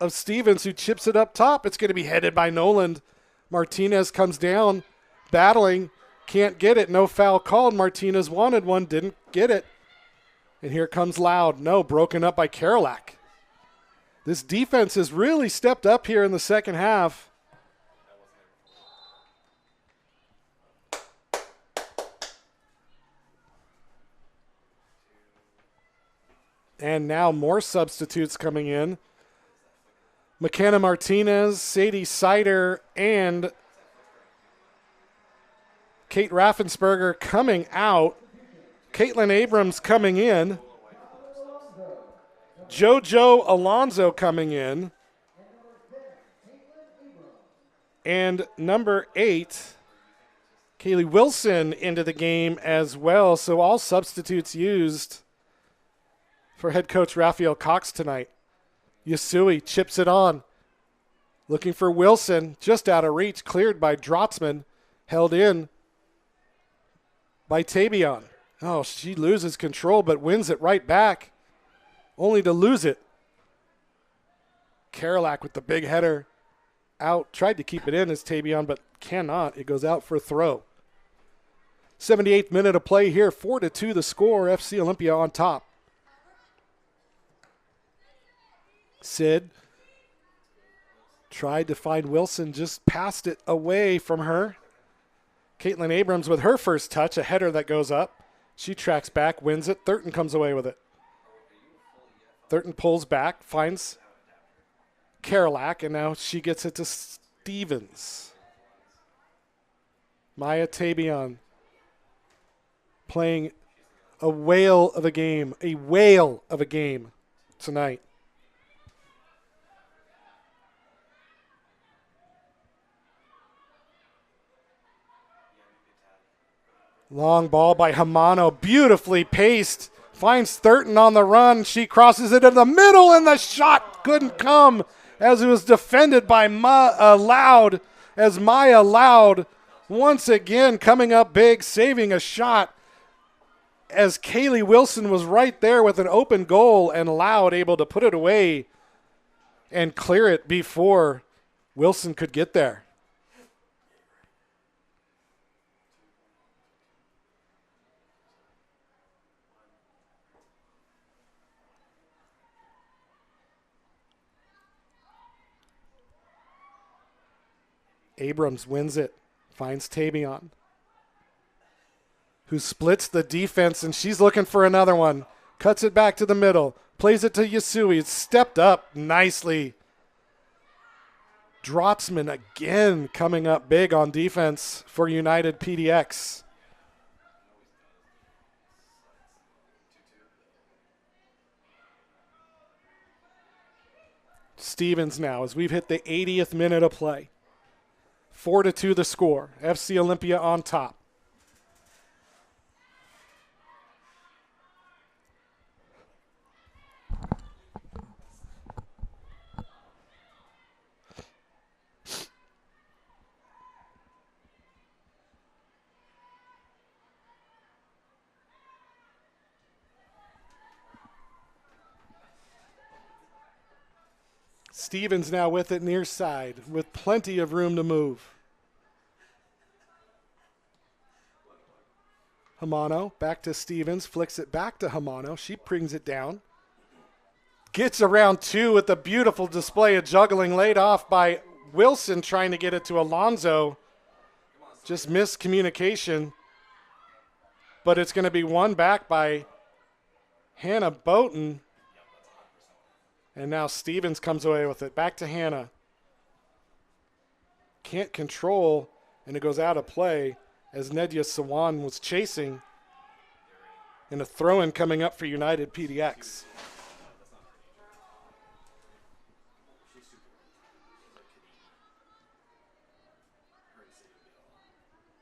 of Stevens, who chips it up top. It's going to be headed by Noland. Martinez comes down, battling, can't get it. No foul called. Martinez wanted one, didn't get it. And here comes Loud. No, broken up by Karolak. This defense has really stepped up here in the second half. And now more substitutes coming in. McKenna Martinez, Sadie Sider, and Kate Raffensperger coming out. Caitlin Abrams coming in. JoJo Alonso coming in. And number 8, Kaylee Wilson into the game as well. So all substitutes used for head coach Raphael Cox tonight. Yasui chips it on. Looking for Wilson, just out of reach, cleared by Drotzman, held in by Tabion. Oh, she loses control but wins it right back, only to lose it. Karolak with the big header out. Tried to keep it in as Tabion, but cannot. It goes out for a throw. 78th minute of play here. 4-2 the score. FC Olympia on top. Sid tried to find Wilson, just passed it away from her. Caitlin Abrams with her first touch, a header that goes up. She tracks back, wins it. Thurton comes away with it. Thurton pulls back, finds Karolak, and now she gets it to Stevens. Maya Tabion playing a whale of a game tonight. Long ball by Hamano, beautifully paced. Finds Thurton on the run. She crosses it in the middle, and the shot couldn't come as it was defended by Loud. As Maya Loud once again coming up big, saving a shot. As Kaylee Wilson was right there with an open goal, and Loud able to put it away and clear it before Wilson could get there. Abrams wins it, finds Tabion, who splits the defense, and she's looking for another one. Cuts it back to the middle, plays it to Yasui. It's stepped up nicely. Drotzman again coming up big on defense for United PDX. Stevens now as we've hit the 80th minute of play. 4-2 the score. FC Olympia on top. Stevens now with it near side with plenty of room to move. Hamano back to Stevens, flicks it back to Hamano. She brings it down. Gets around two with a beautiful display of juggling laid off by Wilson trying to get it to Alonso. Just miscommunication. But it's going to be won back by Hannah Boughton. And now Stevens comes away with it. Back to Hannah. Can't control, and it goes out of play as Nedya Sawan was chasing. And a throw-in coming up for United PDX.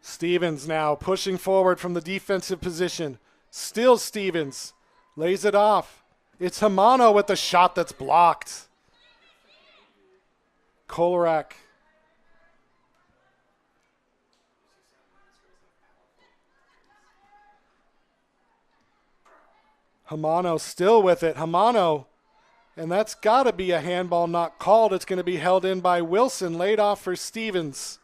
Stevens now pushing forward from the defensive position. Still Stevens. Lays it off. It's Hamano with the shot that's blocked. Kolarak. Hamano still with it. Hamano. And that's got to be a handball not called. It's going to be held in by Wilson. Laid off for Stevens.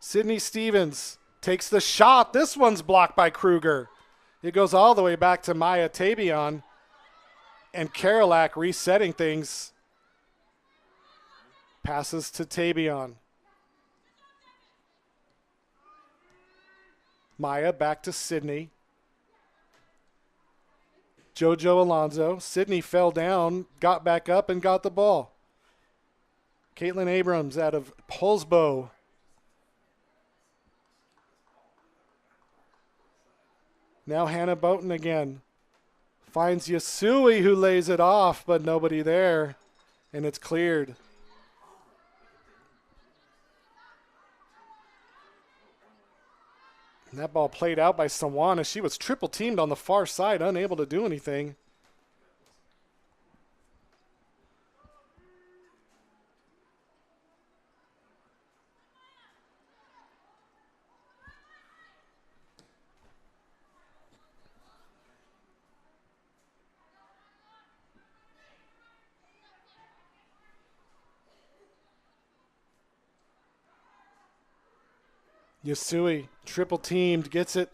Sydney Stevens takes the shot. This one's blocked by Kruger. It goes all the way back to Maya Tabion. And Karolak resetting things. Passes to Tabion. Maya back to Sydney. Jojo Alonso. Sydney fell down, got back up, and got the ball. Caitlin Abrams out of Polsbo. Now Hannah Boughton again. Finds Yasui, who lays it off, but nobody there, and it's cleared. And that ball played out by Sawana. She was triple teamed on the far side, unable to do anything. Yasui, triple teamed, gets it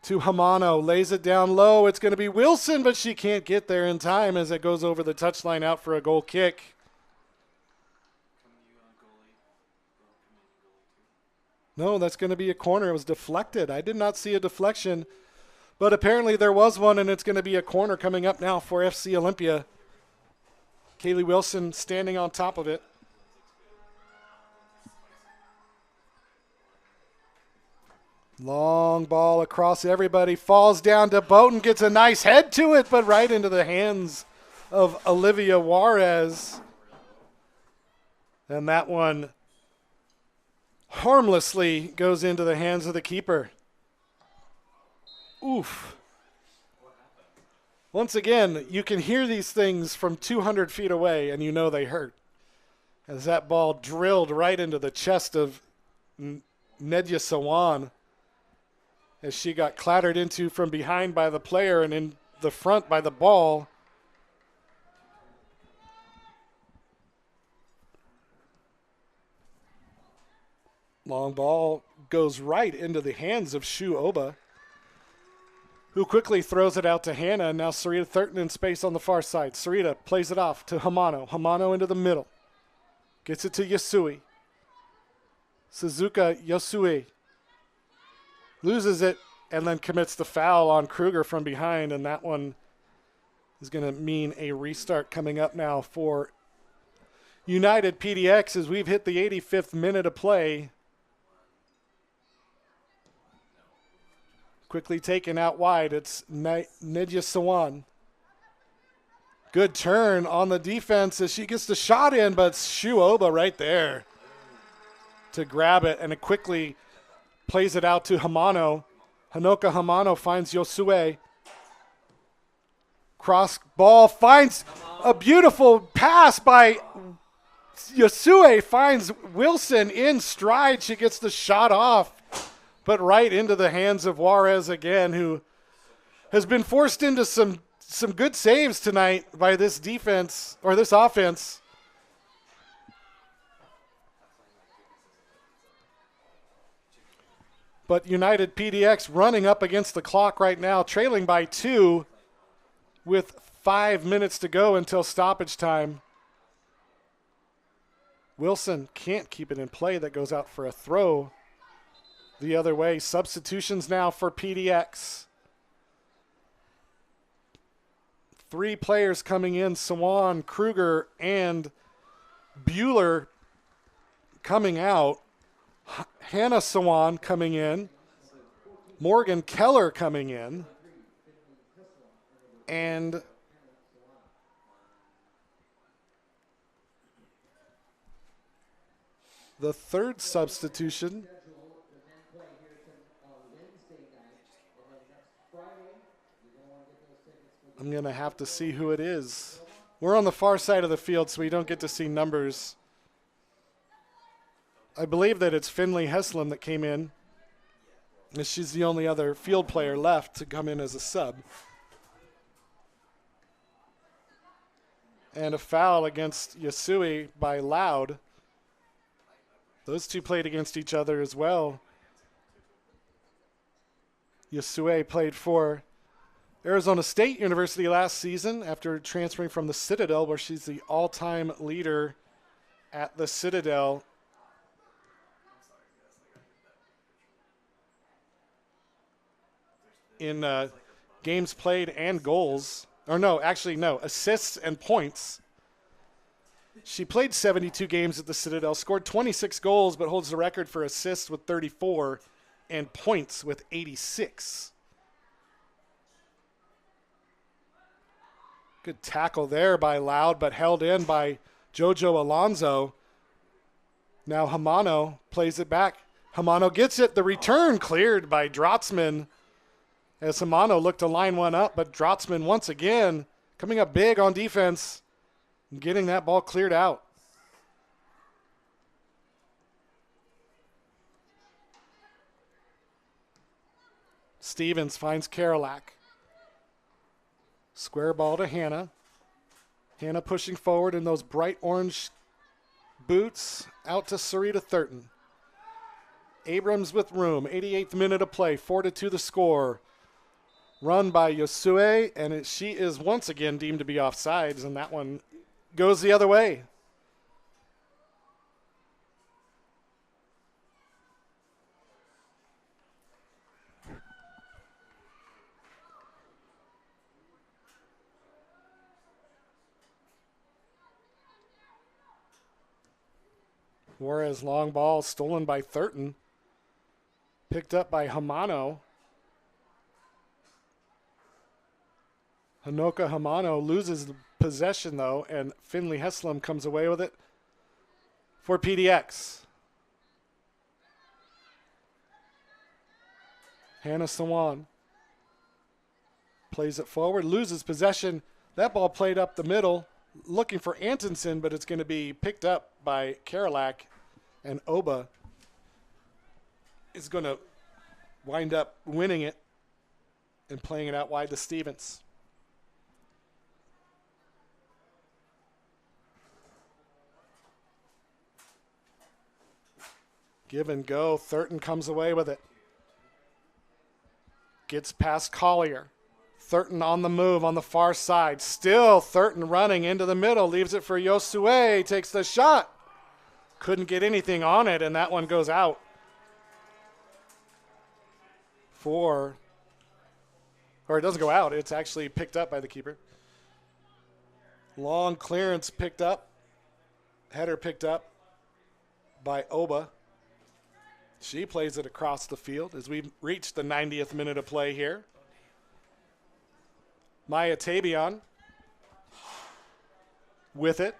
to Hamano, lays it down low. It's going to be Wilson, but she can't get there in time as it goes over the touchline out for a goal kick. No, that's going to be a corner. It was deflected. I did not see a deflection, but apparently there was one, and it's going to be a corner coming up now for FC Olympia. Kaylee Wilson standing on top of it. Long ball across everybody, falls down to Bowden, gets a nice head to it, but right into the hands of Olivia Juarez. And that one harmlessly goes into the hands of the keeper. Oof. Once again, you can hear these things from 200 feet away, and you know they hurt. As that ball drilled right into the chest of Nedya Sawan, as she got clattered into from behind by the player and in the front by the ball. Long ball goes right into the hands of Shu Oba, who quickly throws it out to Hannah, and now Sarita Thurton in space on the far side. Sarita plays it off to Hamano. Hamano into the middle. Gets it to Yasui. Suzuka Yasui loses it and then commits the foul on Kruger from behind, and that one is going to mean a restart coming up now for United PDX as we've hit the 85th minute of play. Quickly taken out wide. It's Nedya Sawan. Good turn on the defense as she gets the shot in, but Shu Oba right there to grab it, and it quickly plays it out to Hamano. Hanoka Hamano finds Yosue. Cross ball finds a beautiful pass by Yosue, finds Wilson in stride. She gets the shot off, but right into the hands of Juarez again, who has been forced into some good saves tonight by this defense, or this offense. But United PDX running up against the clock right now, trailing by 2 with 5 minutes to go until stoppage time. Wilson can't keep it in play. That goes out for a throw the other way. Substitutions now for PDX. 3 players coming in, Sawan, Kruger, and Bueller coming out. Hannah Sawan coming in. Morgan Keller coming in. And the third substitution, I'm going to have to see who it is. We're on the far side of the field, so we don't get to see numbers. I believe that it's Finley Heslin that came in. And she's the only other field player left to come in as a sub. And a foul against Yasui by Loud. Those two played against each other as well. Yasui played for Arizona State University last season after transferring from the Citadel, where she's the all-time leader at the Citadel. In games played and goals. Or no, actually no, assists and points. She played 72 games at the Citadel, scored 26 goals, but holds the record for assists with 34 and points with 86. Good tackle there by Loud, but held in by Jojo Alonso. Now Hamano plays it back. Hamano gets it. The return cleared by Drotzman, as Hamano looked to line one up, but Drotzman once again coming up big on defense and getting that ball cleared out. Stevens finds Karolak. Square ball to Hannah. Hannah pushing forward in those bright orange boots out to Sarita Thurton. Abrams with room. 88th minute of play. 4-2 the score. Run by Yosue, and she is once again deemed to be offsides, and that one goes the other way. Juarez long ball stolen by Thurton. Picked up by Hamano. Hanoka Hamano loses the possession, though, and Finley Heslem comes away with it for PDX. Hannah Sawan plays it forward, loses possession. That ball played up the middle, looking for Antonsen, but it's going to be picked up by Karolak, and Oba is going to wind up winning it and playing it out wide to Stevens. Give and go. Thurton comes away with it. Gets past Collier. Thurton on the move on the far side. Still Thurton running into the middle. Leaves it for Yosue. Takes the shot. Couldn't get anything on it, and that one goes out. Or it doesn't go out. It's actually picked up by the keeper. Long clearance picked up. Header picked up by Oba. She plays it across the field as we've reached the 90th minute of play here. Maya Tabion with it.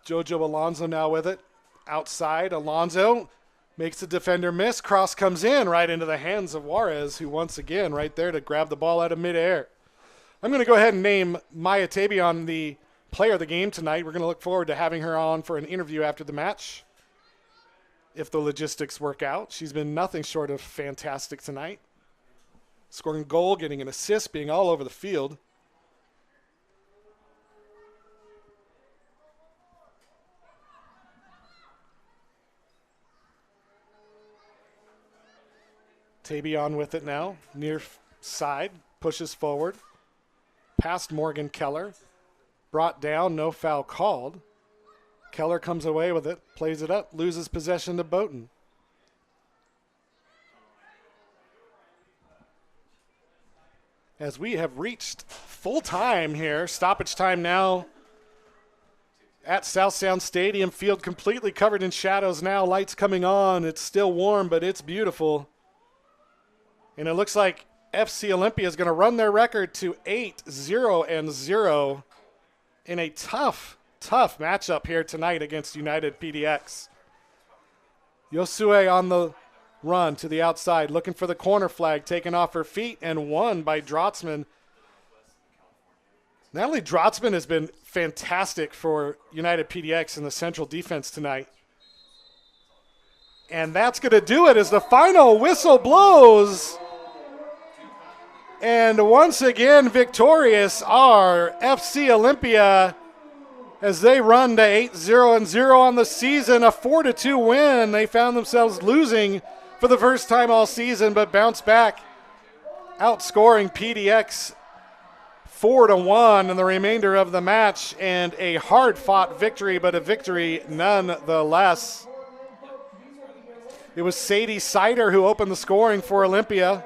Jojo Alonso now with it. Outside, Alonso makes the defender miss. Cross comes in right into the hands of Juarez, who once again right there to grab the ball out of midair. I'm going to go ahead and name Maya Tabion the player of the game tonight. We're going to look forward to having her on for an interview after the match, if the logistics work out. She's been nothing short of fantastic tonight. Scoring a goal, getting an assist, being all over the field. Tabion with it now, near side, pushes forward. Past Morgan Keller. Brought down, no foul called. Keller comes away with it, plays it up, loses possession to Boughton. As we have reached full time here, stoppage time now at South Sound Stadium. Field completely covered in shadows now, lights coming on. It's still warm, but it's beautiful. And it looks like FC Olympia is going to run their record to 8-0-0 in a tough matchup here tonight against United PDX. Yosue on the run to the outside, looking for the corner flag, taken off her feet and won by Drotzman. Natalie Drotzman has been fantastic for United PDX in the central defense tonight. And that's going to do it as the final whistle blows. And once again, victorious are FC Olympia as they run to 8-0-0 on the season, a 4-2 win. They found themselves losing for the first time all season, but bounced back, outscoring PDX 4-1 in the remainder of the match, and a hard-fought victory, but a victory nonetheless. It was Sadie Sider who opened the scoring for Olympia.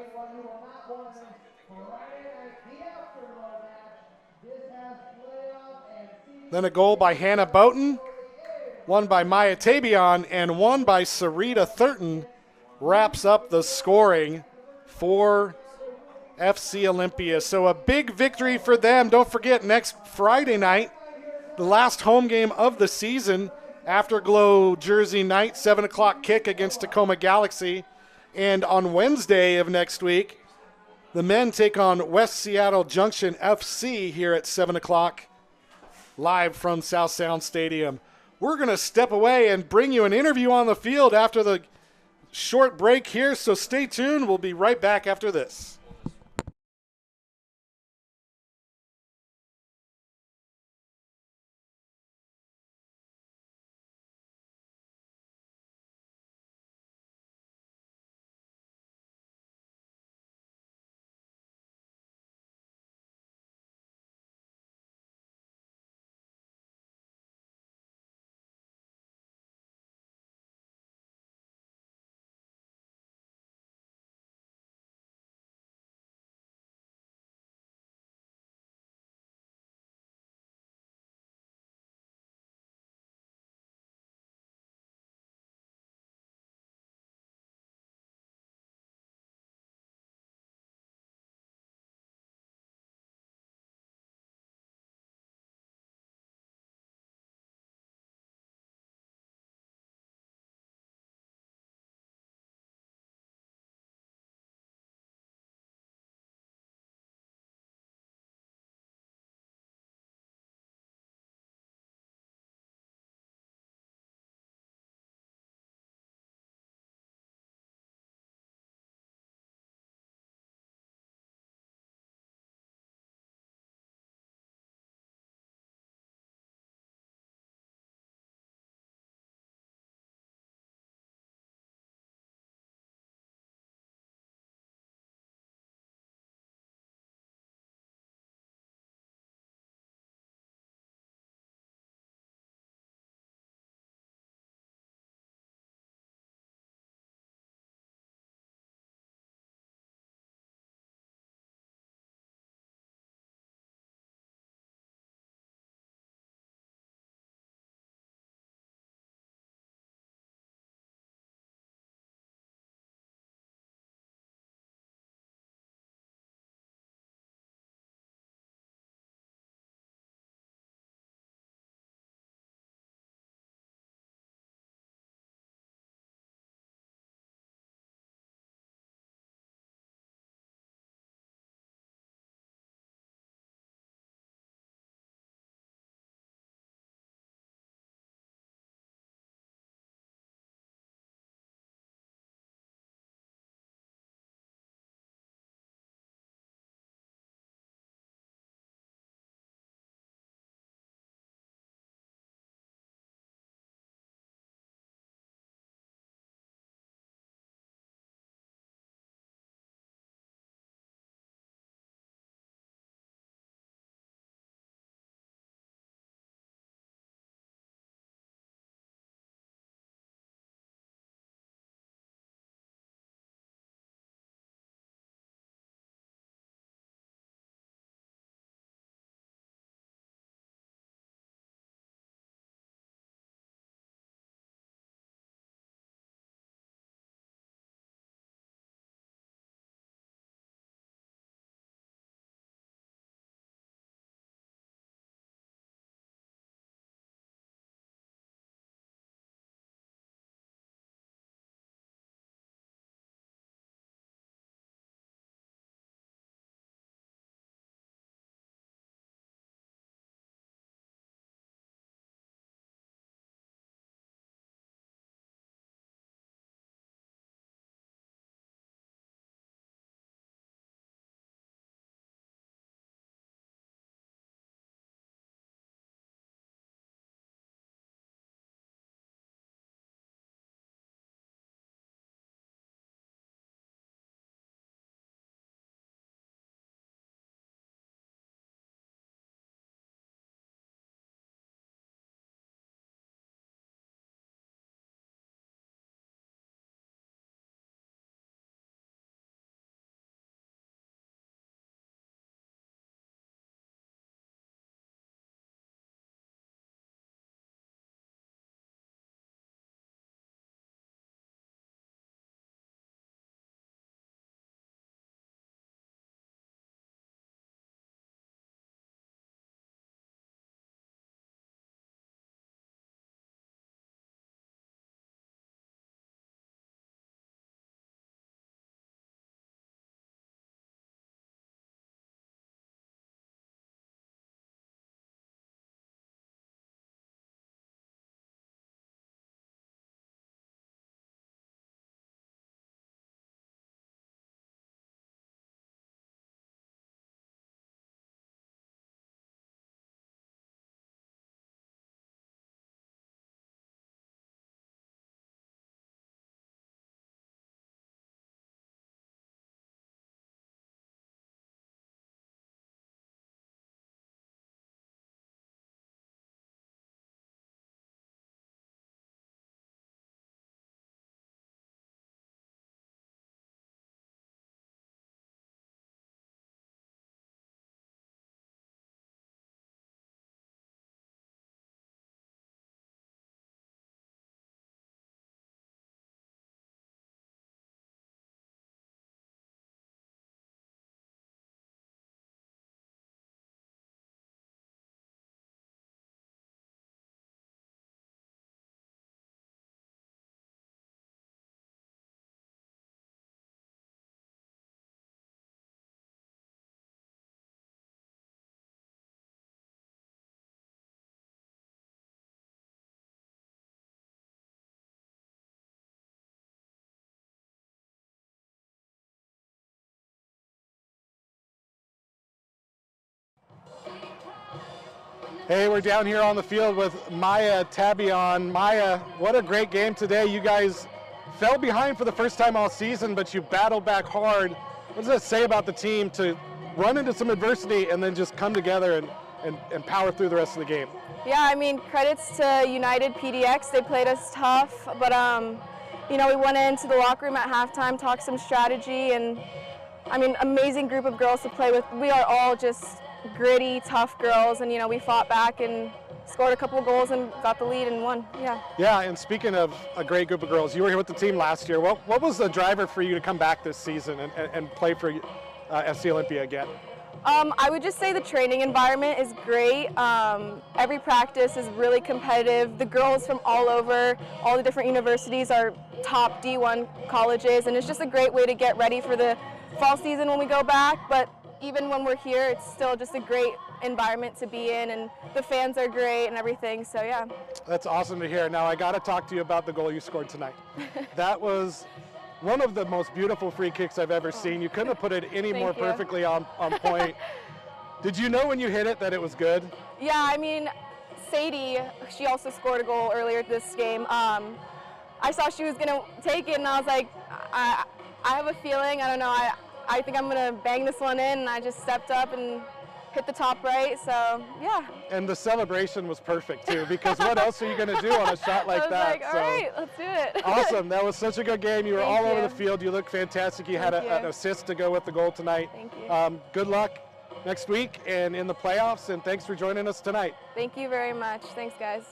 Then a goal by Hannah Boughton, one by Maya Tabion, and one by Sarita Thurton wraps up the scoring for FC Olympia. So a big victory for them. Don't forget, next Friday night, the last home game of the season, Afterglow Jersey night, 7 o'clock kick against Tacoma Galaxy. And on Wednesday of next week, the men take on West Seattle Junction FC here at 7 o'clock. Live from South Sound Stadium. We're going to step away and bring you an interview on the field after the short break here, so stay tuned. We'll be right back after this. Hey, we're down here on the field with Maya Tabion. Maya, what a great game today. You guys fell behind for the first time all season, but you battled back hard. What does that say about the team to run into some adversity and then just come together and power through the rest of the game? Yeah, I mean, credits to United PDX. They played us tough, but you know, we went into the locker room at halftime, talked some strategy, and I mean, amazing group of girls to play with. We are all just gritty, tough girls, and you know, we fought back and scored a couple of goals and got the lead and won. Yeah, and speaking of a great group of girls, you were here with the team last year. What was the driver for you to come back this season and play for FC Olympia again? I would just say the training environment is great. Every practice is really competitive. The girls from all over, all the different universities are top D1 colleges, and it's just a great way to get ready for the fall season when we go back. But even when we're here, it's still just a great environment to be in, and the fans are great and everything, so yeah. That's awesome to hear. Now I got to talk to you about the goal you scored tonight. That was one of the most beautiful free kicks I've ever seen. You couldn't have put it any more perfectly on point. Did you know when you hit it that it was good? Yeah, I mean, Sadie, she also scored a goal earlier this game. I saw she was gonna take it, and I was like, I have a feeling, I don't know, I think I'm gonna bang this one in, and I just stepped up and hit the top right, so yeah. And the celebration was perfect too, because what else are you gonna do on a shot like that? I was like, all right, let's do it. Awesome, that was such a good game. You were all over the field. You look fantastic. You had an assist to go with the goal tonight. Thank you. Good luck next week and in the playoffs, and thanks for joining us tonight. Thank you very much. Thanks, guys.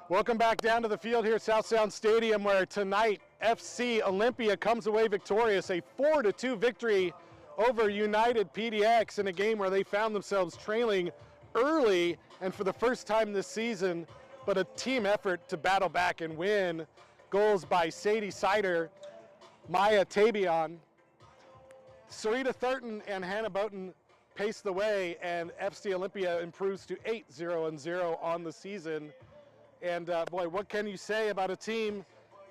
Welcome back down to the field here at South Sound Stadium, where tonight FC Olympia comes away victorious, a 4-2 victory over United PDX in a game where they found themselves trailing early and for the first time this season, but a team effort to battle back and win. Goals by Sadie Sider, Maya Tabion, Sarita Thurton and Hannah Boughton pace the way, and FC Olympia improves to 8-0-0 on the season. And boy, what can you say about a team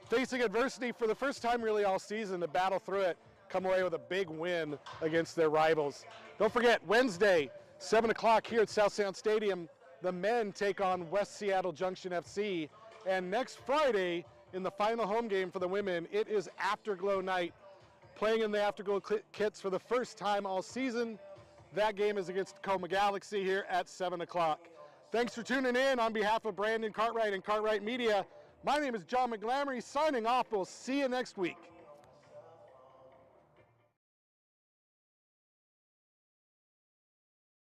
facing adversity for the first time really all season to battle through it, come away with a big win against their rivals. Don't forget, Wednesday, 7 o'clock here at South Sound Stadium, the men take on West Seattle Junction FC. And next Friday, in the final home game for the women, it is Afterglow night. Playing in the Afterglow kits for the first time all season. That game is against Tacoma Galaxy here at 7 o'clock. Thanks for tuning in. On behalf of Brandon Cartwright and Cartwright Media, my name is John McGlamory signing off. We'll see you next week.